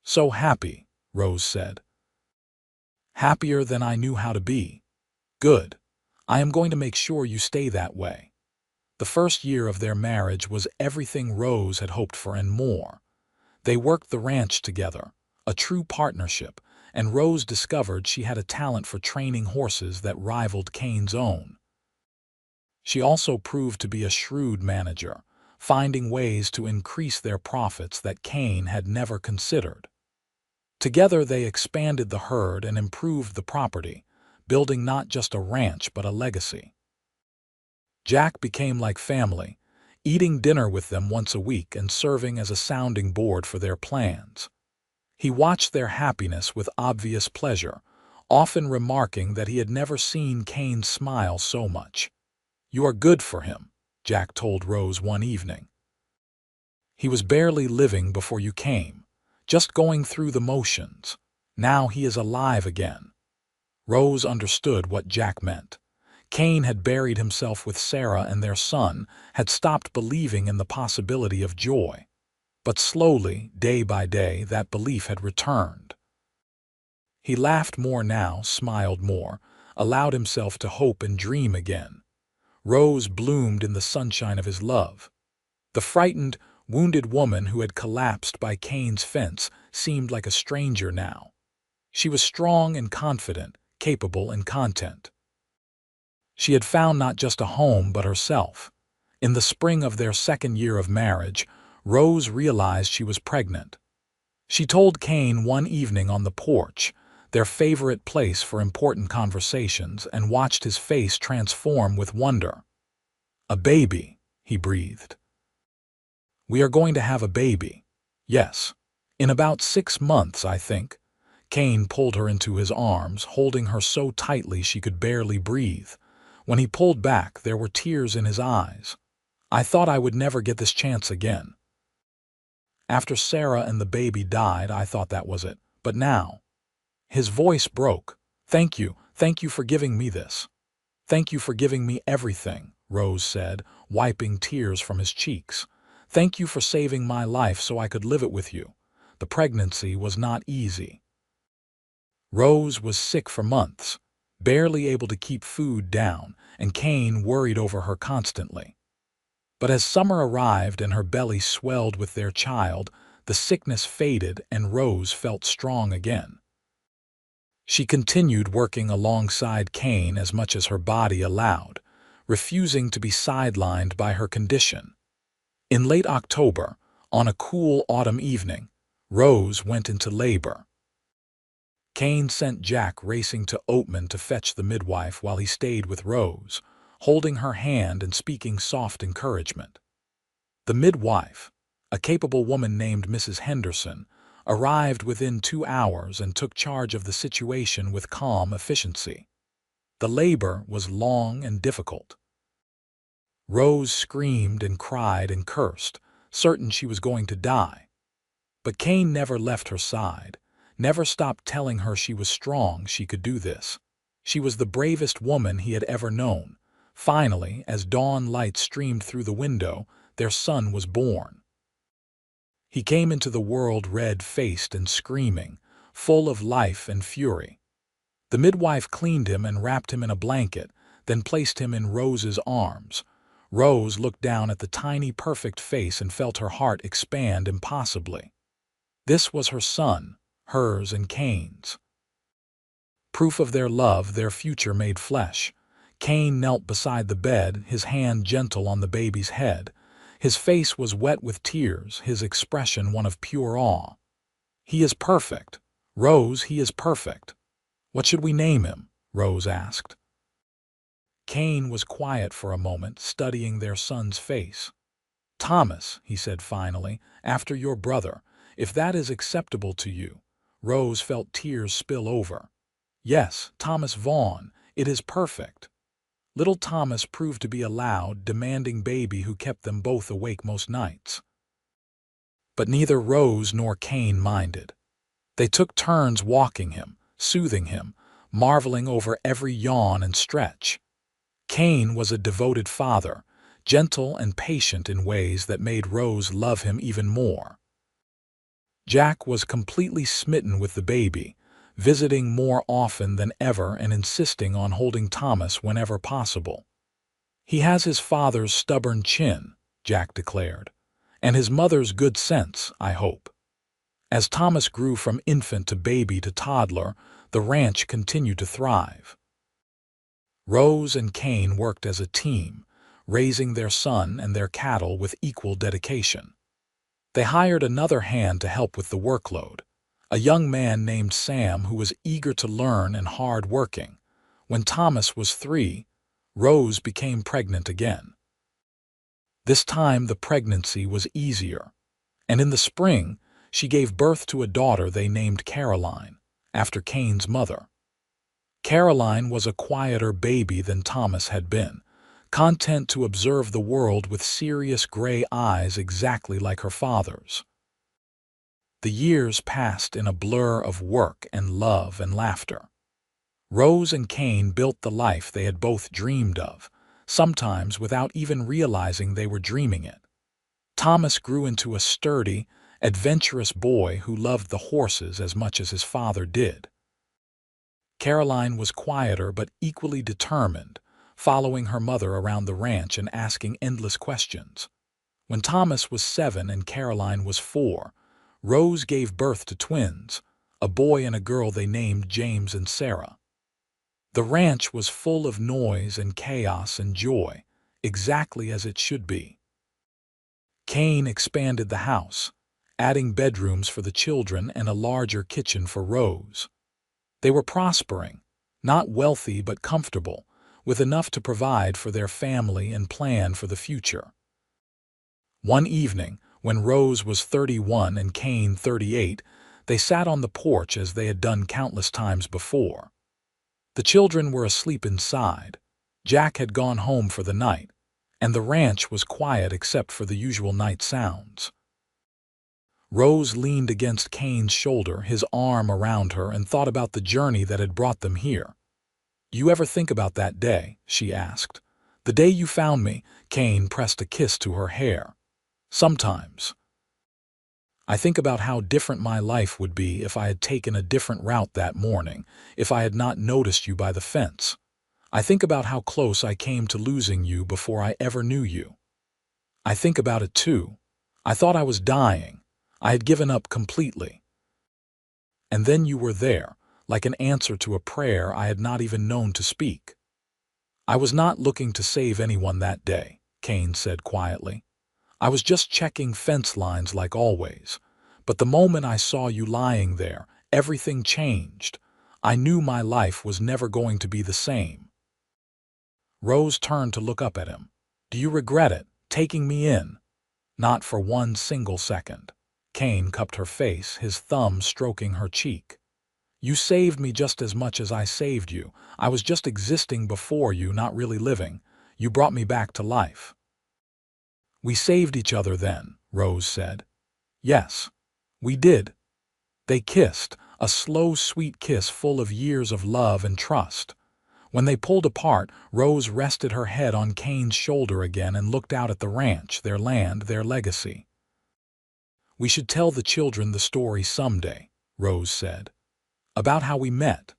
"So happy," Rose said. Happier than I knew how to be. Good. I am going to make sure you stay that way. The first year of their marriage was everything Rose had hoped for and more. They worked the ranch together, a true partnership, and Rose discovered she had a talent for training horses that rivaled Cain's own. She also proved to be a shrewd manager, finding ways to increase their profits that Cain had never considered. Together they expanded the herd and improved the property, building not just a ranch but a legacy. Jack became like family, eating dinner with them once a week and serving as a sounding board for their plans. He watched their happiness with obvious pleasure, often remarking that he had never seen Cain smile so much. "You are good for him," Jack told Rose one evening. "He was barely living before you came, just going through the motions. Now he is alive again." Rose understood what Jack meant. Cain had buried himself with Sarah and their son, had stopped believing in the possibility of joy. But slowly, day by day, that belief had returned. He laughed more now, smiled more, allowed himself to hope and dream again. Rose bloomed in the sunshine of his love. The frightened, wounded woman who had collapsed by Cain's fence seemed like a stranger now. She was strong and confident, capable and content. She had found not just a home but herself. In the spring of their second year of marriage, Rose realized she was pregnant. She told Cain one evening on the porch, their favorite place for important conversations, and watched his face transform with wonder. "A baby," he breathed. "We are going to have a baby. Yes. In about 6 months, I think." Cain pulled her into his arms, holding her so tightly she could barely breathe. When he pulled back, there were tears in his eyes. "I thought I would never get this chance again. After Sarah and the baby died, I thought that was it. But now—" His voice broke. Thank you for giving me this. Thank you for giving me everything," Rose said, wiping tears from his cheeks. "Thank you for saving my life so I could live it with you. The pregnancy was not easy." Rose was sick for months, barely able to keep food down, and Cain worried over her constantly. But as summer arrived and her belly swelled with their child, the sickness faded and Rose felt strong again. She continued working alongside Cain as much as her body allowed, refusing to be sidelined by her condition. In late October, on a cool autumn evening, Rose went into labor. Cain sent Jack racing to Oatman to fetch the midwife while he stayed with Rose, holding her hand and speaking soft encouragement. The midwife, a capable woman named Mrs. Henderson, arrived within 2 hours and took charge of the situation with calm efficiency. The labor was long and difficult. Rose screamed and cried and cursed, certain she was going to die. But Cain never left her side, never stopped telling her she was strong, she could do this. She was the bravest woman he had ever known. Finally, as dawn light streamed through the window, their son was born. He came into the world red-faced and screaming, full of life and fury. The midwife cleaned him and wrapped him in a blanket, then placed him in Rose's arms. Rose looked down at the tiny, perfect face and felt her heart expand impossibly. This was her son, hers and Cain's. Proof of their love, their future made flesh. Cain knelt beside the bed, his hand gentle on the baby's head. His face was wet with tears, his expression one of pure awe. "He is perfect. Rose, he is perfect." "What should we name him?" Rose asked. Cain was quiet for a moment, studying their son's face. "Thomas," he said finally, "after your brother, if that is acceptable to you." Rose felt tears spill over. "Yes, Thomas Vaughn, it is perfect." Little Thomas proved to be a loud, demanding baby who kept them both awake most nights. But neither Rose nor Cain minded. They took turns walking him, soothing him, marveling over every yawn and stretch. Cain was a devoted father, gentle and patient in ways that made Rose love him even more. Jack was completely smitten with the baby, visiting more often than ever and insisting on holding Thomas whenever possible. "He has his father's stubborn chin," Jack declared, "and his mother's good sense, I hope." As Thomas grew from infant to baby to toddler, the ranch continued to thrive. Rose and Cain worked as a team, raising their son and their cattle with equal dedication. They hired another hand to help with the workload, a young man named Sam who was eager to learn and hard-working. When Thomas was 3, Rose became pregnant again. This time the pregnancy was easier, and in the spring she gave birth to a daughter they named Caroline, after Cain's mother. Caroline was a quieter baby than Thomas had been, content to observe the world with serious gray eyes exactly like her father's. The years passed in a blur of work and love and laughter. Rose and Cain built the life they had both dreamed of, sometimes without even realizing they were dreaming it. Thomas grew into a sturdy, adventurous boy who loved the horses as much as his father did. Caroline was quieter but equally determined, following her mother around the ranch and asking endless questions. When Thomas was 7 and Caroline was 4, Rose gave birth to twins, a boy and a girl they named James and Sarah. The ranch was full of noise and chaos and joy, exactly as it should be. Cain expanded the house, adding bedrooms for the children and a larger kitchen for Rose. They were prospering, not wealthy but comfortable, with enough to provide for their family and plan for the future. One evening, when Rose was 31 and Cain 38, they sat on the porch as they had done countless times before. The children were asleep inside, Jack had gone home for the night, and the ranch was quiet except for the usual night sounds. Rose leaned against Cain's shoulder, his arm around her, and thought about the journey that had brought them here. "You ever think about that day?" she asked. "The day you found me." Cain pressed a kiss to her hair. "Sometimes. I think about how different my life would be if I had taken a different route that morning, if I had not noticed you by the fence. I think about how close I came to losing you before I ever knew you. I think about it too. I thought I was dying. I had given up completely. And then you were there, like an answer to a prayer I had not even known to speak." "I was not looking to save anyone that day," Cain said quietly. "I was just checking fence lines like always. But the moment I saw you lying there, everything changed. I knew my life was never going to be the same." Rose turned to look up at him. "Do you regret it, taking me in?" "Not for one single second." Cain cupped her face, his thumb stroking her cheek. "You saved me just as much as I saved you. I was just existing before you, not really living. You brought me back to life." "We saved each other then," Rose said. "Yes, we did." They kissed, a slow, sweet kiss full of years of love and trust. When they pulled apart, Rose rested her head on Cain's shoulder again and looked out at the ranch, their land, their legacy. "We should tell the children the story someday," Rose said. "About how we met."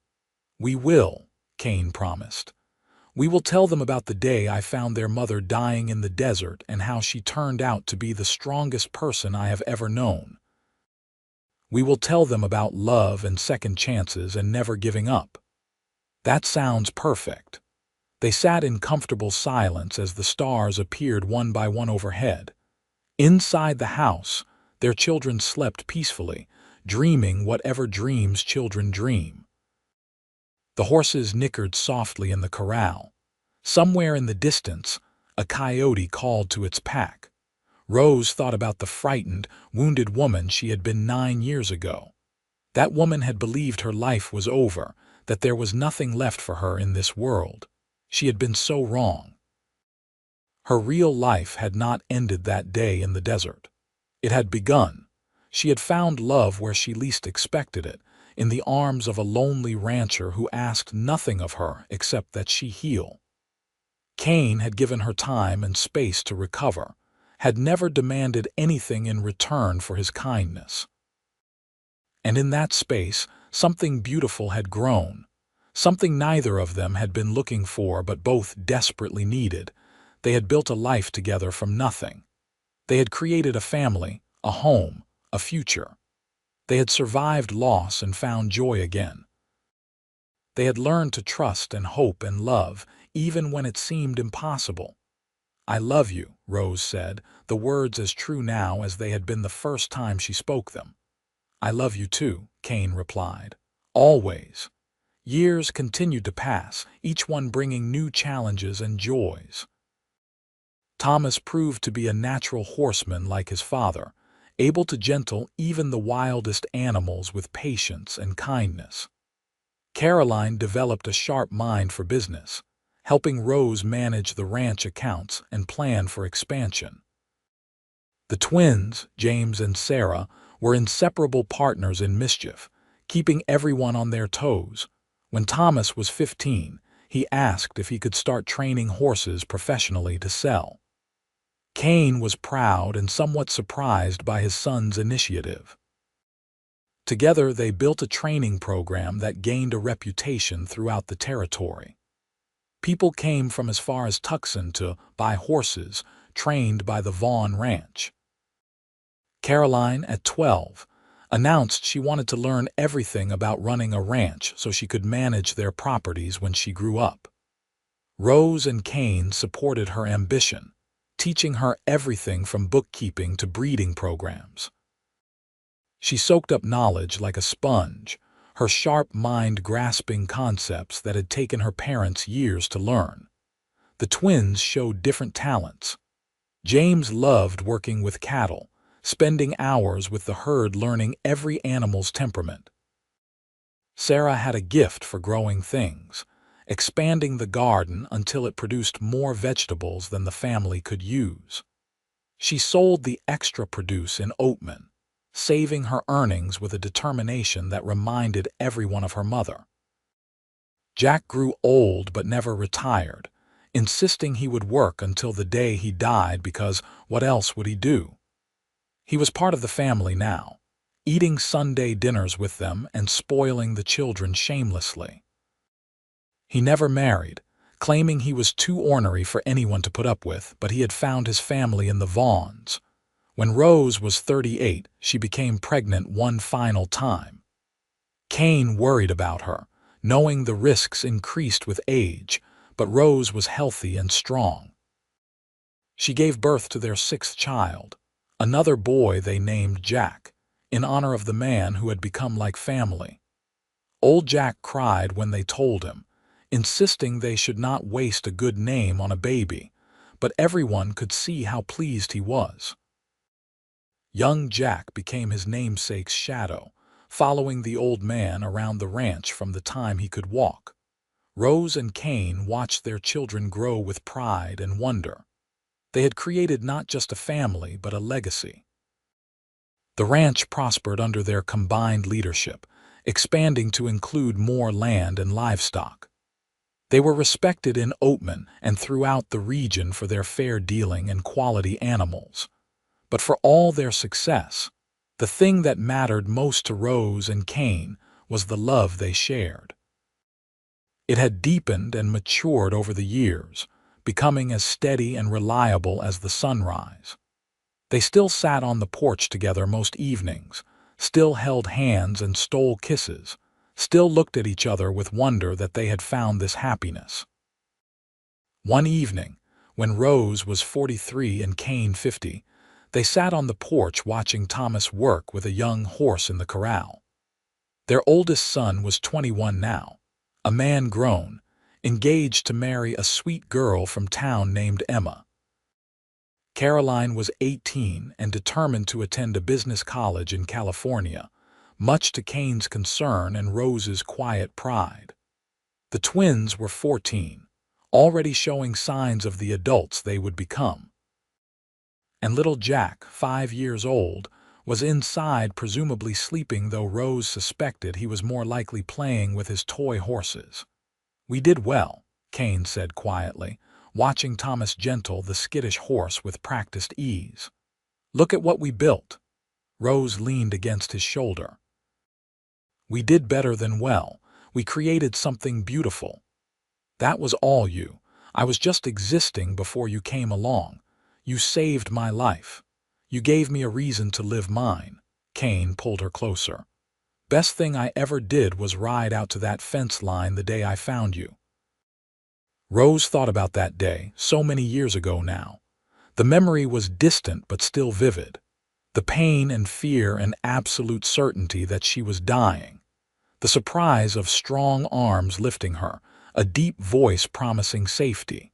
"We will," Cain promised. "We will tell them about the day I found their mother dying in the desert and how she turned out to be the strongest person I have ever known. We will tell them about love and second chances and never giving up." "That sounds perfect." They sat in comfortable silence as the stars appeared one by one overhead. Inside the house, their children slept peacefully, dreaming whatever dreams children dream. The horses nickered softly in the corral. Somewhere in the distance, a coyote called to its pack. Rose thought about the frightened, wounded woman she had been 9 years ago. That woman had believed her life was over, that there was nothing left for her in this world. She had been so wrong. Her real life had not ended that day in the desert. It had begun. She had found love where she least expected it, in the arms of a lonely rancher who asked nothing of her except that she heal. Cain had given her time and space to recover, had never demanded anything in return for his kindness. And in that space, Something beautiful had grown. Something neither of them had been looking for but both desperately needed. They had built a life together from nothing. They had created a family, a home, a future. They had survived loss and found joy again. They had learned to trust and hope and love, even when it seemed impossible. "I love you," Rose said, the words as true now as they had been the first time she spoke them. "I love you too," Cain replied. "Always." Years continued to pass, each one bringing new challenges and joys. Thomas proved to be a natural horseman like his father, able to gentle even the wildest animals with patience and kindness. Caroline developed a sharp mind for business, helping Rose manage the ranch accounts and plan for expansion. The twins, James and Sarah, were inseparable partners in mischief, keeping everyone on their toes. When Thomas was 15, he asked if he could start training horses professionally to sell. Cain was proud and somewhat surprised by his son's initiative. Together, they built a training program that gained a reputation throughout the territory. People came from as far as Tucson to buy horses trained by the Vaughn Ranch. Caroline, at 12, announced she wanted to learn everything about running a ranch so she could manage their properties when she grew up. Rose and Cain supported her ambition, teaching her everything from bookkeeping to breeding programs. She soaked up knowledge like a sponge, her sharp mind grasping concepts that had taken her parents years to learn. The twins showed different talents. James loved working with cattle, spending hours with the herd learning every animal's temperament. Sarah had a gift for growing things, expanding the garden until it produced more vegetables than the family could use. She sold the extra produce in Oatman, saving her earnings with a determination that reminded everyone of her mother. Jack grew old but never retired, insisting he would work until the day he died because what else would he do? He was part of the family now, eating Sunday dinners with them and spoiling the children shamelessly. He never married, claiming he was too ornery for anyone to put up with, but he had found his family in the Vaughns. When Rose was 38, she became pregnant one final time. Cain worried about her, knowing the risks increased with age, but Rose was healthy and strong. She gave birth to their sixth child, another boy they named Jack, in honor of the man who had become like family. Old Jack cried when they told him, insisting they should not waste a good name on a baby, but everyone could see how pleased he was. Young Jack became his namesake's shadow, following the old man around the ranch from the time he could walk. Rose and Cain watched their children grow with pride and wonder. They had created not just a family, but a legacy. The ranch prospered under their combined leadership, expanding to include more land and livestock. They were respected in Oatman and throughout the region for their fair dealing and quality animals. But for all their success, the thing that mattered most to Rose and Cain was the love they shared. It had deepened and matured over the years, becoming as steady and reliable as the sunrise. They still sat on the porch together most evenings, still held hands and stole kisses, still looked at each other with wonder that they had found this happiness. One evening, when Rose was 43 and Cain 50, they sat on the porch watching Thomas work with a young horse in the corral. Their oldest son was 21 now, a man grown, engaged to marry a sweet girl from town named Emma. Caroline was 18 and determined to attend a business college in California, much to Cain's concern and Rose's quiet pride. The twins were 14, already showing signs of the adults they would become. And little Jack, 5 years old, was inside presumably sleeping, though Rose suspected he was more likely playing with his toy horses. "We did well," Cain said quietly, watching Thomas gentle the skittish horse with practiced ease. "Look at what we built." Rose leaned against his shoulder. We did better than well. We created something beautiful. That was all you. I was just existing before you came along. You saved my life. You gave me a reason to live mine." Cain pulled her closer. "Best thing I ever did was ride out to that fence line the day I found you." Rose thought about that day, so many years ago now. The memory was distant but still vivid. The pain and fear and absolute certainty that she was dying. The surprise of strong arms lifting her, a deep voice promising safety.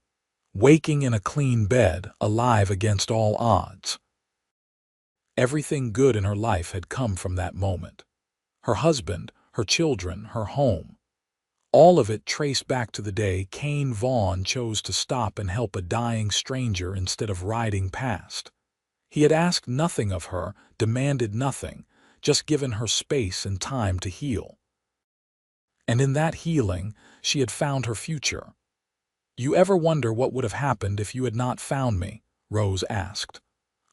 Waking in a clean bed, alive against all odds. Everything good in her life had come from that moment. Her husband, her children, her home. All of it traced back to the day Cain Vaughn chose to stop and help a dying stranger instead of riding past. He had asked nothing of her, demanded nothing, just given her space and time to heal. And in that healing, she had found her future. "You ever wonder what would have happened if you had not found me?" Rose asked.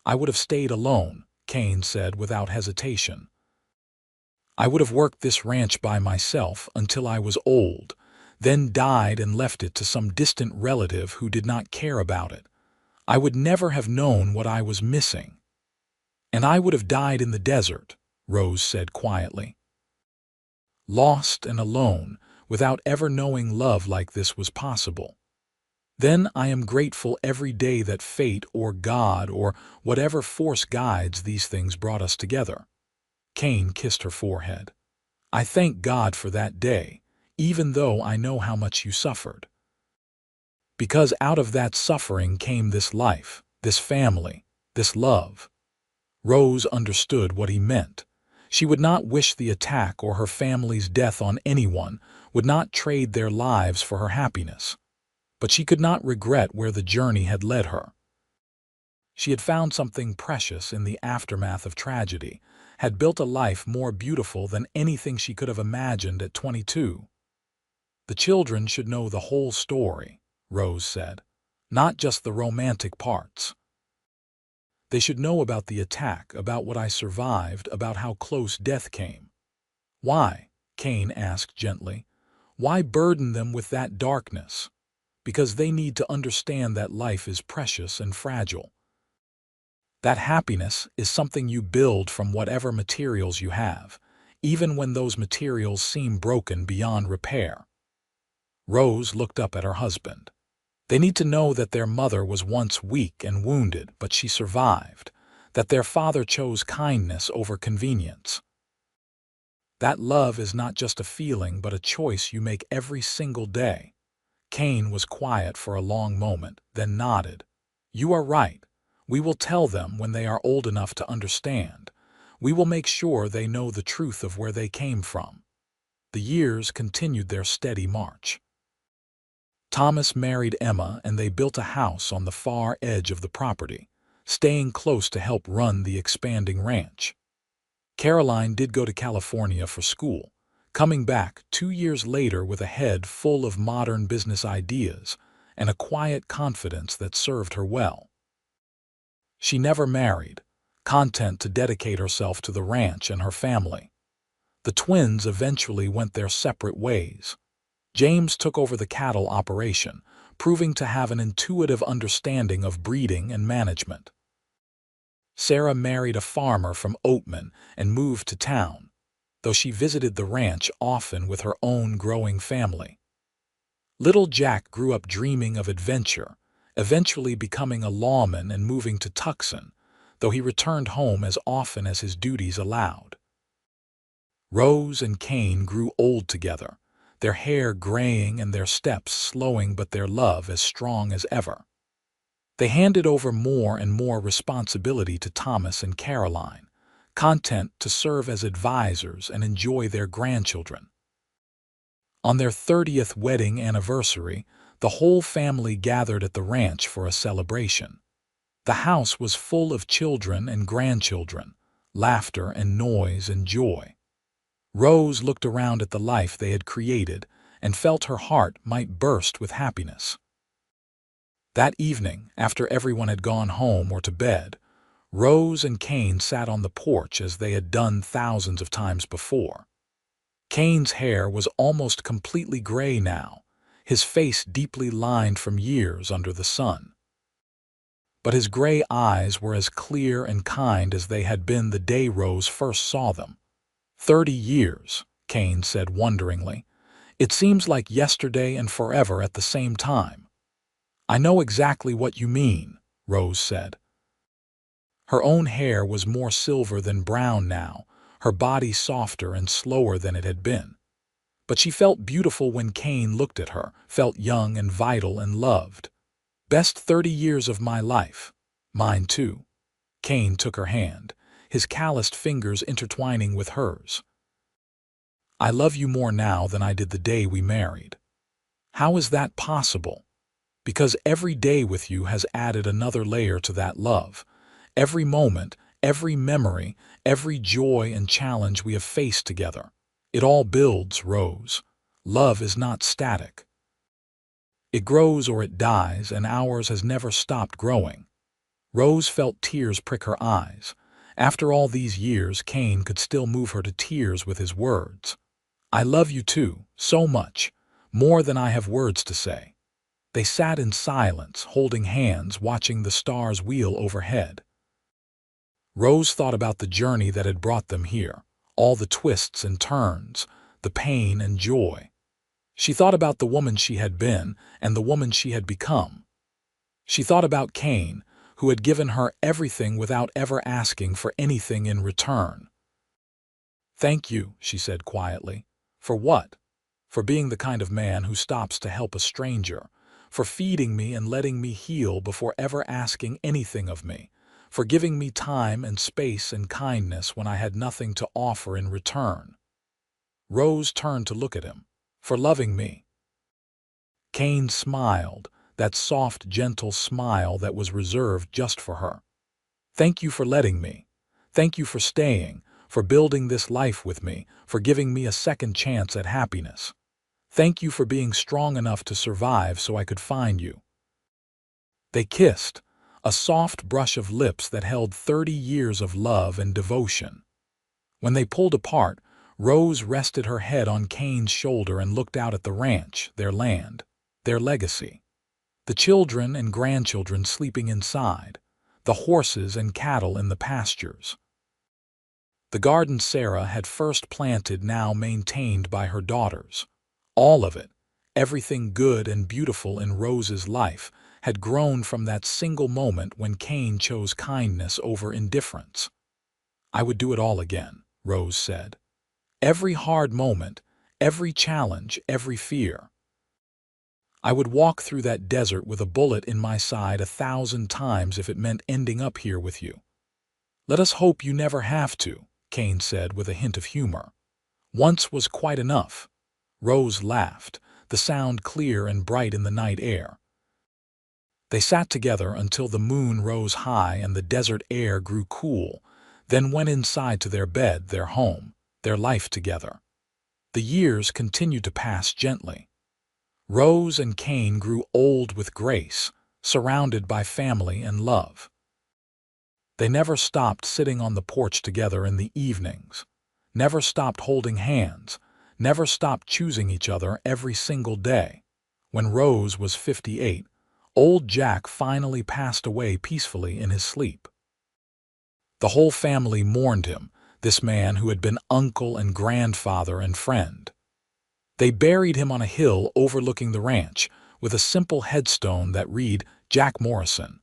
"I would have stayed alone," Cain said without hesitation. "I would have worked this ranch by myself until I was old, then died and left it to some distant relative who did not care about it. I would never have known what I was missing." "And I would have died in the desert," Rose said quietly. "Lost and alone, without ever knowing love like this was possible. Then I am grateful every day that fate or God or whatever force guides these things brought us together." Cain kissed her forehead. "I thank God for that day, even though I know how much you suffered. Because out of that suffering came this life, this family, this love." Rose understood what he meant. She would not wish the attack or her family's death on anyone, would not trade their lives for her happiness. But she could not regret where the journey had led her. She had found something precious in the aftermath of tragedy, had built a life more beautiful than anything she could have imagined at 22. "The children should know the whole story," Rose said, "not just the romantic parts. They should know about the attack, about what I survived, about how close death came." "Why?" Cain asked gently. "Why burden them with that darkness?" "Because they need to understand that life is precious and fragile. That happiness is something you build from whatever materials you have, even when those materials seem broken beyond repair." Rose looked up at her husband. "They need to know that their mother was once weak and wounded, but she survived, that their father chose kindness over convenience. That love is not just a feeling but a choice you make every single day." Cain was quiet for a long moment, then nodded. "You are right. We will tell them when they are old enough to understand. We will make sure they know the truth of where they came from." The years continued their steady march. Thomas married Emma and they built a house on the far edge of the property, staying close to help run the expanding ranch. Caroline did go to California for school, coming back 2 years later with a head full of modern business ideas and a quiet confidence that served her well. She never married, content to dedicate herself to the ranch and her family. The twins eventually went their separate ways. James took over the cattle operation, proving to have an intuitive understanding of breeding and management. Sarah married a farmer from Oatman and moved to town, though she visited the ranch often with her own growing family. Little Jack grew up dreaming of adventure, eventually becoming a lawman and moving to Tucson, though he returned home as often as his duties allowed. Rose and Cain grew old together, their hair graying and their steps slowing but their love as strong as ever. They handed over more and more responsibility to Thomas and Caroline, content to serve as advisors and enjoy their grandchildren. On their 30th wedding anniversary, the whole family gathered at the ranch for a celebration. The house was full of children and grandchildren, laughter and noise and joy. Rose looked around at the life they had created and felt her heart might burst with happiness. That evening, after everyone had gone home or to bed, Rose and Cain sat on the porch as they had done thousands of times before. Cain's hair was almost completely gray now, his face deeply lined from years under the sun. But his gray eyes were as clear and kind as they had been the day Rose first saw them. 30 years, Cain said wonderingly. It seems like yesterday and forever at the same time. I know exactly what you mean, Rose said. Her own hair was more silver than brown now, her body softer and slower than it had been. But she felt beautiful when Cain looked at her, felt young and vital and loved. Best 30 years of my life. Mine too. Cain took her hand, his calloused fingers intertwining with hers. I love you more now than I did the day we married. How is that possible? Because every day with you has added another layer to that love. Every moment, every memory, every joy and challenge we have faced together. It all builds, Rose. Love is not static. It grows or it dies, and ours has never stopped growing. Rose felt tears prick her eyes. After all these years, Cain could still move her to tears with his words. I love you too, so much, more than I have words to say. They sat in silence, holding hands, watching the stars wheel overhead. Rose thought about the journey that had brought them here, all the twists and turns, the pain and joy. She thought about the woman she had been and the woman she had become. She thought about Cain, who had given her everything without ever asking for anything in return. Thank you, she said quietly. For what? For being the kind of man who stops to help a stranger, for feeding me and letting me heal before ever asking anything of me, for giving me time and space and kindness when I had nothing to offer in return. Rose turned to look at him. For loving me. Cain smiled, that soft, gentle smile that was reserved just for her. Thank you for letting me. Thank you for staying, for building this life with me, for giving me a second chance at happiness. Thank you for being strong enough to survive so I could find you. They kissed, a soft brush of lips that held 30 years of love and devotion. When they pulled apart, Rose rested her head on Cain's shoulder and looked out at the ranch, their land, their legacy. The children and grandchildren sleeping inside, the horses and cattle in the pastures. The garden Sarah had first planted now maintained by her daughters. All of it, everything good and beautiful in Rose's life, had grown from that single moment when Cain chose kindness over indifference. I would do it all again, Rose said. Every hard moment, every challenge, every fear. I would walk through that desert with a bullet in my side 1,000 times if it meant ending up here with you. Let us hope you never have to, Cain said with a hint of humor. Once was quite enough. Rose laughed, the sound clear and bright in the night air. They sat together until the moon rose high and the desert air grew cool, then went inside to their bed, their home, their life together. The years continued to pass gently. Rose and Cain grew old with grace, surrounded by family and love. They never stopped sitting on the porch together in the evenings, never stopped holding hands, never stopped choosing each other every single day. When Rose was 58, old Jack finally passed away peacefully in his sleep. The whole family mourned him, this man who had been uncle and grandfather and friend. They buried him on a hill overlooking the ranch, with a simple headstone that read, Jack Morrison,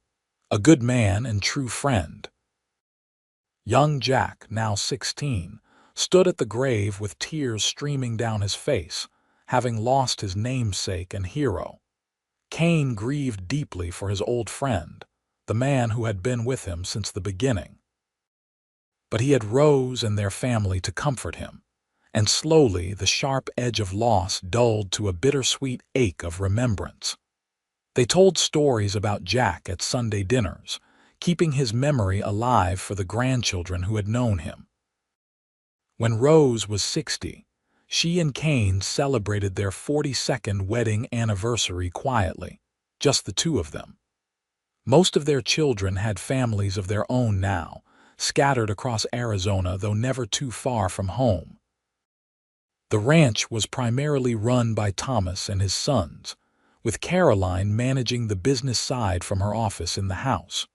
a good man and true friend. Young Jack, now 16, stood at the grave with tears streaming down his face, having lost his namesake and hero. Cain grieved deeply for his old friend, the man who had been with him since the beginning. But he had Rose and their family to comfort him, and slowly the sharp edge of loss dulled to a bittersweet ache of remembrance. They told stories about Jack at Sunday dinners, keeping his memory alive for the grandchildren who had known him. When Rose was 60, she and Cain celebrated their 42nd wedding anniversary quietly, just the two of them. Most of their children had families of their own now, scattered across Arizona though never too far from home. The ranch was primarily run by Thomas and his sons, with Caroline managing the business side from her office in the house.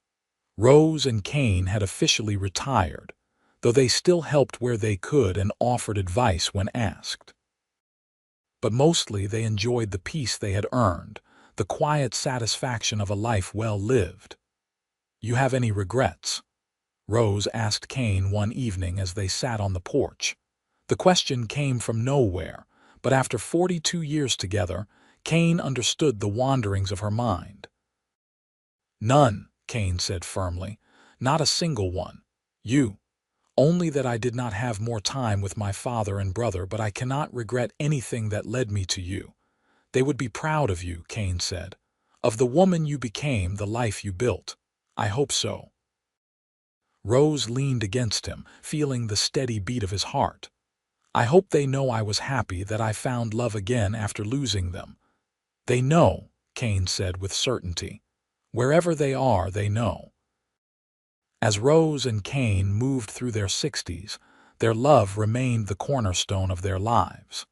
Rose and Cain had officially retired, though they still helped where they could and offered advice when asked. But mostly they enjoyed the peace they had earned, the quiet satisfaction of a life well lived. "You have any regrets?" Rose asked Cain one evening as they sat on the porch. The question came from nowhere, but after 42 years together, Cain understood the wanderings of her mind. "None," Cain said firmly. "Not a single one. You. Only that I did not have more time with my father and brother, but I cannot regret anything that led me to you. They would be proud of you," Cain said. "Of the woman you became, the life you built. I hope so." Rose leaned against him, feeling the steady beat of his heart. "I hope they know I was happy, that I found love again after losing them." "They know," Cain said with certainty. "Wherever they are, they know." As Rose and Cain moved through their 60s, their love remained the cornerstone of their lives.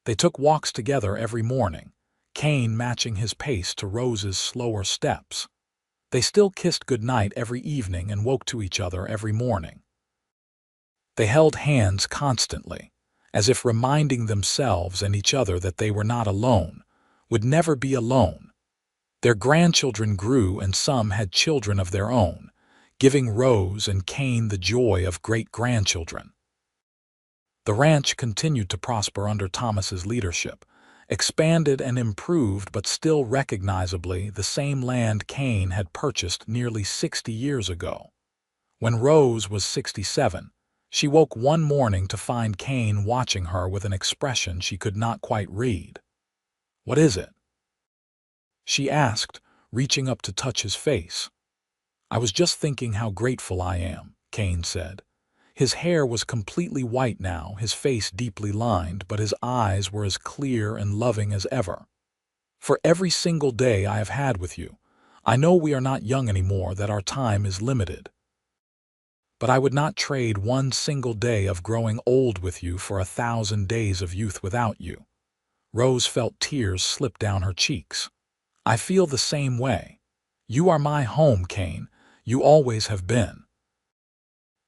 They took walks together every morning, Cain matching his pace to Rose's slower steps. They still kissed goodnight every evening and woke to each other every morning. They held hands constantly, as if reminding themselves and each other that they were not alone, would never be alone. Their grandchildren grew and some had children of their own, giving Rose and Cain the joy of great-grandchildren. The ranch continued to prosper under Thomas's leadership, expanded and improved, but still recognizably the same land Cain had purchased nearly 60 years ago. When Rose was 67, she woke one morning to find Cain watching her with an expression she could not quite read. "What is it?" she asked, reaching up to touch his face. "I was just thinking how grateful I am," Cain said. His hair was completely white now, his face deeply lined, but his eyes were as clear and loving as ever. "For every single day I have had with you. I know we are not young anymore, that our time is limited. But I would not trade one single day of growing old with you for 1,000 days of youth without you." Rose felt tears slip down her cheeks. "I feel the same way. You are my home, Cain. You always have been."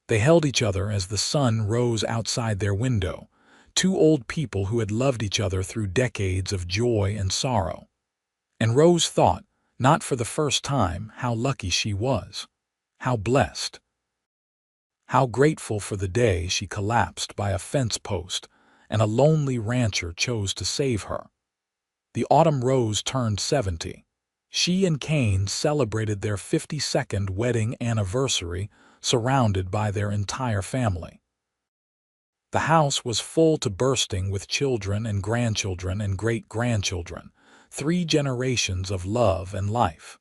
They held each other as the sun rose outside their window, two old people who had loved each other through decades of joy and sorrow. And Rose thought, not for the first time, how lucky she was, how blessed, how grateful for the day she collapsed by a fence post and a lonely rancher chose to save her. The autumn Rose turned 70. She and Cain celebrated their 52nd wedding anniversary, surrounded by their entire family. The house was full to bursting with children and grandchildren and great-grandchildren, 3 generations of love and life.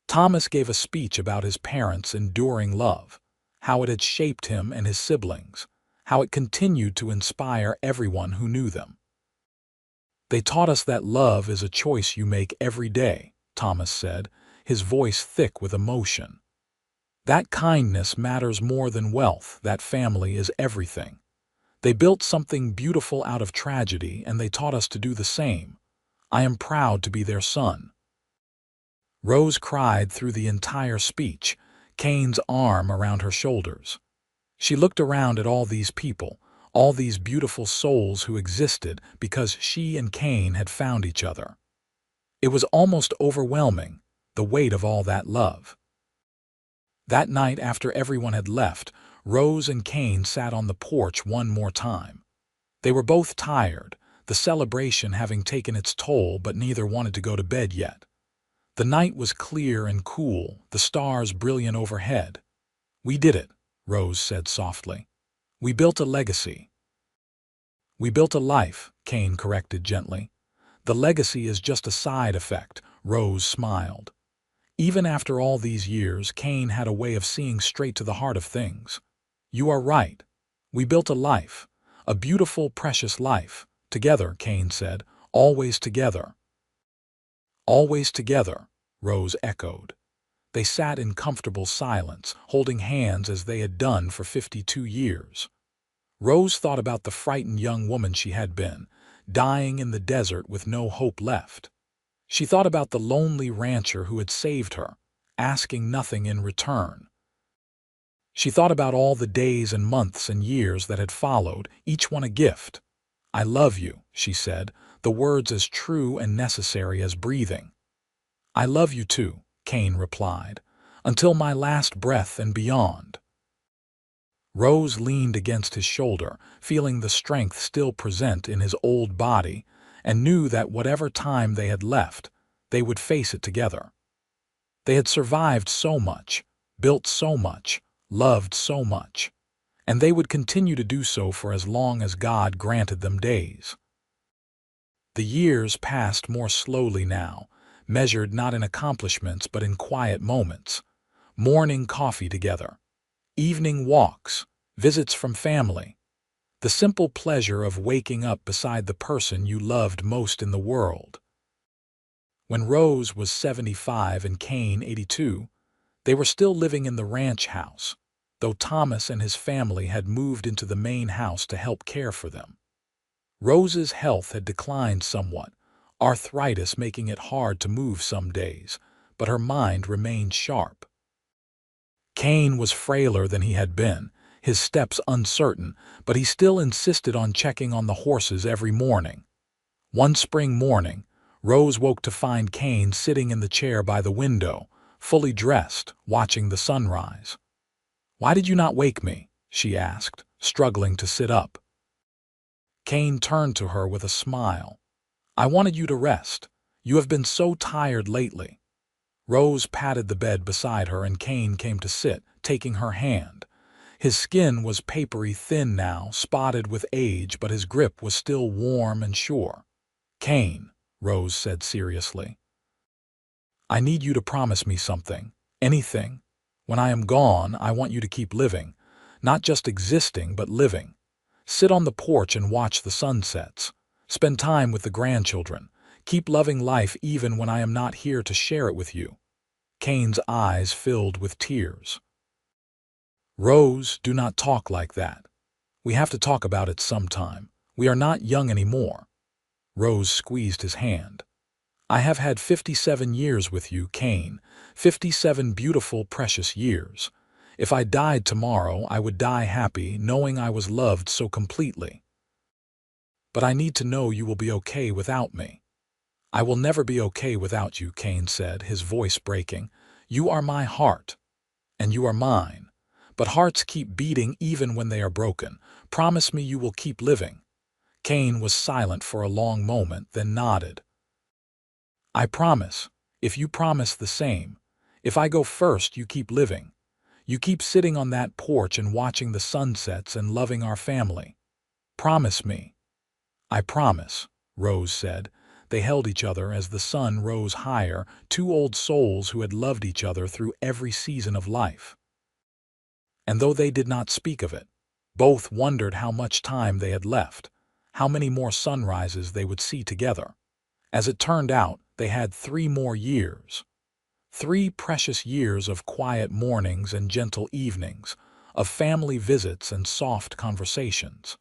Thomas gave a speech about his parents' enduring love, how it had shaped him and his siblings, how it continued to inspire everyone who knew them. "They taught us that love is a choice you make every day," Thomas said, his voice thick with emotion. "That kindness matters more than wealth, that family is everything. They built something beautiful out of tragedy, and they taught us to do the same. I am proud to be their son." Rose cried through the entire speech, Cain's arm around her shoulders. She looked around at all these people, all these beautiful souls who existed because she and Cain had found each other. It was almost overwhelming, the weight of all that love. That night, after everyone had left, Rose and Cain sat on the porch one more time. They were both tired, the celebration having taken its toll, but neither wanted to go to bed yet. The night was clear and cool, the stars brilliant overhead. "We did it," Rose said softly. "We built a legacy." "We built a life," Cain corrected gently. "The legacy is just a side effect," Rose smiled. Even after all these years, Cain had a way of seeing straight to the heart of things. "You are right. We built a life, a beautiful, precious life. Together," Cain said, "always together." "Always together," Rose echoed. They sat in comfortable silence, holding hands as they had done for 52 years. Rose thought about the frightened young woman she had been, dying in the desert with no hope left. She thought about the lonely rancher who had saved her, asking nothing in return. She thought about all the days and months and years that had followed, each one a gift. "I love you," she said, the words as true and necessary as breathing. "I love you too," Cain replied, "until my last breath and beyond." Rose leaned against his shoulder, feeling the strength still present in his old body, and knew that whatever time they had left, they would face it together. They had survived so much, built so much, loved so much, and they would continue to do so for as long as God granted them days. The years passed more slowly now, measured not in accomplishments but in quiet moments. Morning coffee together, evening walks, visits from family, the simple pleasure of waking up beside the person you loved most in the world. When Rose was 75 and Cain 82, they were still living in the ranch house, though Thomas and his family had moved into the main house to help care for them. Rose's health had declined somewhat, arthritis making it hard to move some days, but her mind remained sharp. Cain was frailer than he had been, his steps uncertain, but he still insisted on checking on the horses every morning. One spring morning, Rose woke to find Cain sitting in the chair by the window, fully dressed, watching the sunrise. "Why did you not wake me?" she asked, struggling to sit up. Cain turned to her with a smile. "I wanted you to rest. You have been so tired lately." Rose patted the bed beside her and Cain came to sit, taking her hand. His skin was papery thin now, spotted with age, but his grip was still warm and sure. "Cain," Rose said seriously, "I need you to promise me something. Anything. When I am gone, I want you to keep living. Not just existing, but living. Sit on the porch and watch the sunsets. Spend time with the grandchildren. Keep loving life even when I am not here to share it with you." Cain's eyes filled with tears. "Rose, do not talk like that. We have to talk about it sometime. We are not young anymore." Rose squeezed his hand. "I have had 57 years with you, Cain. 57 beautiful, precious years. If I died tomorrow, I would die happy, knowing I was loved so completely. But I need to know you will be okay without me." "I will never be okay without you," Cain said, his voice breaking. "You are my heart, and you are mine. But hearts keep beating even when they are broken. Promise me you will keep living." Cain was silent for a long moment, then nodded. "I promise, if you promise the same. If I go first, you keep living. You keep sitting on that porch and watching the sunsets and loving our family. Promise me." "I promise," Rose said. They held each other as the sun rose higher, two old souls who had loved each other through every season of life. And though they did not speak of it, both wondered how much time they had left, how many more sunrises they would see together. As it turned out, they had 3 more years. 3 precious years of quiet mornings and gentle evenings, of family visits and soft conversations.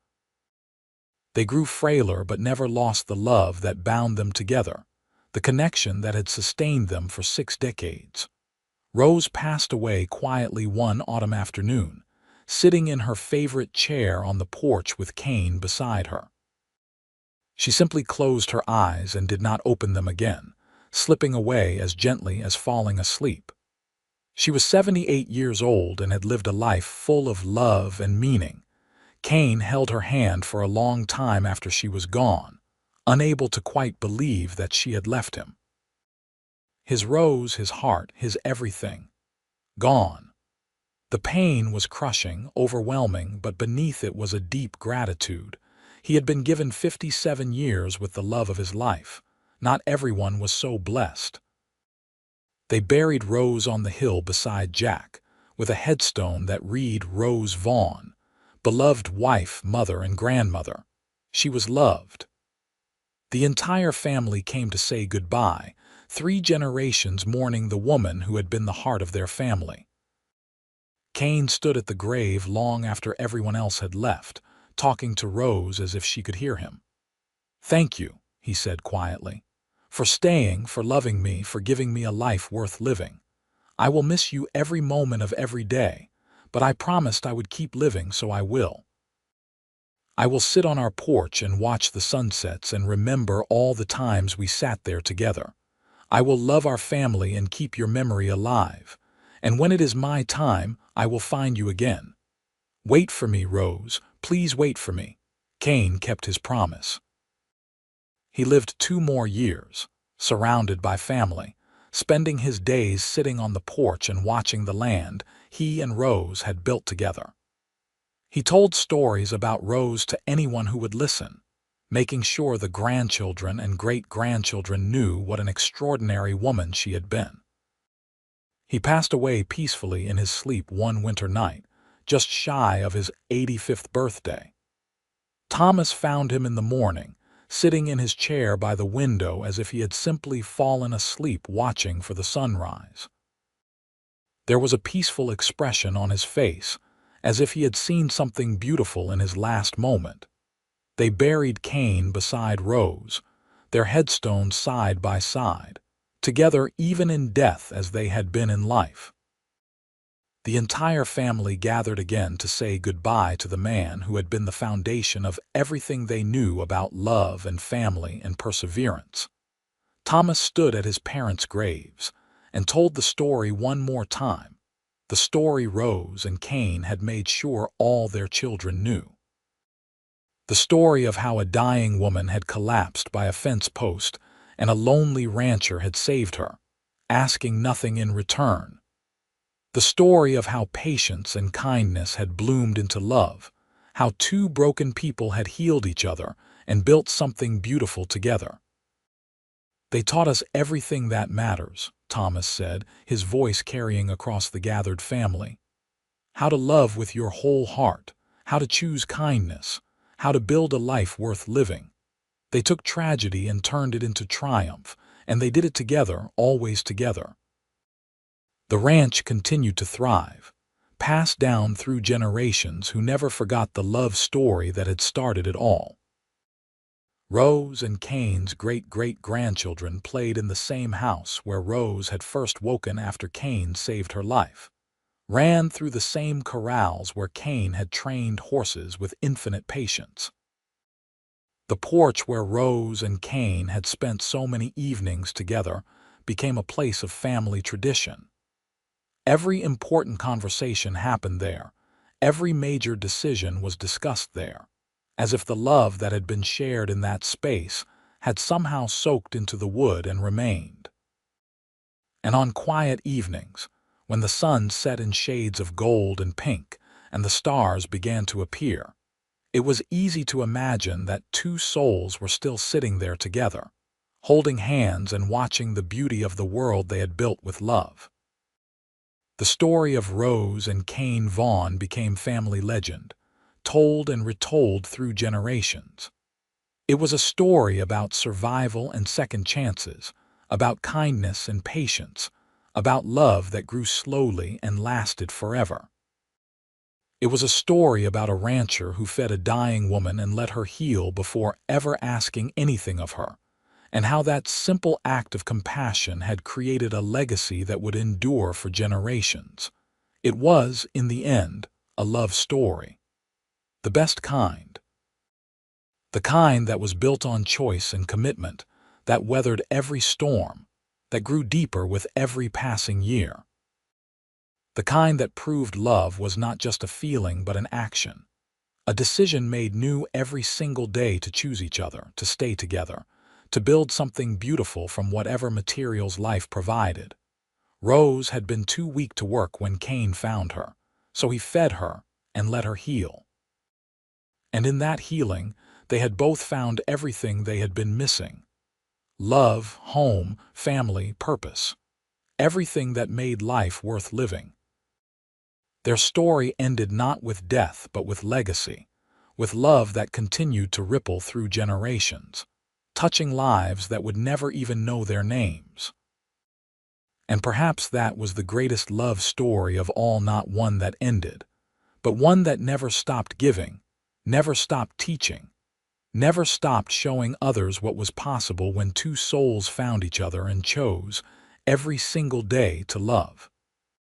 They grew frailer but never lost the love that bound them together, the connection that had sustained them for 6 decades. Rose passed away quietly one autumn afternoon, sitting in her favorite chair on the porch with Cain beside her. She simply closed her eyes and did not open them again, slipping away as gently as falling asleep. She was 78 years old and had lived a life full of love and meaning. Cain held her hand for a long time after she was gone, unable to quite believe that she had left him. His Rose, his heart, his everything. Gone. The pain was crushing, overwhelming, but beneath it was a deep gratitude. He had been given 57 years with the love of his life. Not everyone was so blessed. They buried Rose on the hill beside Jack, with a headstone that read Rose Vaughn, beloved wife, mother, and grandmother. She was loved. The entire family came to say goodbye, 3 generations mourning the woman who had been the heart of their family. Cain stood at the grave long after everyone else had left, talking to Rose as if she could hear him. "Thank you," he said quietly, "for staying, for loving me, for giving me a life worth living. I will miss you every moment of every day, but I promised I would keep living, so I will. I will sit on our porch and watch the sunsets and remember all the times we sat there together. I will love our family and keep your memory alive. And when it is my time, I will find you again. Wait for me, Rose. Please wait for me." Cain kept his promise. He lived 2 more years, surrounded by family, spending his days sitting on the porch and watching the land he and Rose had built together. He told stories about Rose to anyone who would listen, making sure the grandchildren and great-grandchildren knew what an extraordinary woman she had been. He passed away peacefully in his sleep one winter night, just shy of his 85th birthday. Thomas found him in the morning, sitting in his chair by the window as if he had simply fallen asleep watching for the sunrise. There was a peaceful expression on his face, as if he had seen something beautiful in his last moment. They buried Cain beside Rose, their headstones side by side, together even in death as they had been in life. The entire family gathered again to say goodbye to the man who had been the foundation of everything they knew about love and family and perseverance. Thomas stood at his parents' graves and told the story one more time, the story Rose and Cain had made sure all their children knew. The story of how a dying woman had collapsed by a fence post and a lonely rancher had saved her, asking nothing in return. The story of how patience and kindness had bloomed into love, how 2 broken people had healed each other and built something beautiful together. "They taught us everything that matters," Thomas said, his voice carrying across the gathered family. "How to love with your whole heart, how to choose kindness, how to build a life worth living. They took tragedy and turned it into triumph, and they did it together, always together." The ranch continued to thrive, passed down through generations who never forgot the love story that had started it all. Rose and Cain's great-great-grandchildren played in the same house where Rose had first woken after Cain saved her life, ran through the same corrals where Cain had trained horses with infinite patience. The porch where Rose and Cain had spent so many evenings together became a place of family tradition. Every important conversation happened there. Every major decision was discussed there, as if the love that had been shared in that space had somehow soaked into the wood and remained. And on quiet evenings, when the sun set in shades of gold and pink and the stars began to appear, it was easy to imagine that 2 souls were still sitting there together, holding hands and watching the beauty of the world they had built with love. The story of Rose and Cain Vaughn became family legend, told and retold through generations. It was a story about survival and second chances, about kindness and patience, about love that grew slowly and lasted forever. It was a story about a rancher who fed a dying woman and let her heal before ever asking anything of her, and how that simple act of compassion had created a legacy that would endure for generations. It was, in the end, a love story. The best kind. The kind that was built on choice and commitment, that weathered every storm, that grew deeper with every passing year. The kind that proved love was not just a feeling but an action, a decision made new every single day to choose each other, to stay together, to build something beautiful from whatever materials life provided. Rose had been too weak to work when Cain found her, so he fed her and let her heal. And in that healing, they had both found everything they had been missing: love, home, family, purpose. Everything that made life worth living. Their story ended not with death but with legacy, with love that continued to ripple through generations, touching lives that would never even know their names. And perhaps that was the greatest love story of all, not one that ended, but one that never stopped giving, never stopped teaching, never stopped showing others what was possible when two souls found each other and chose, every single day, to love.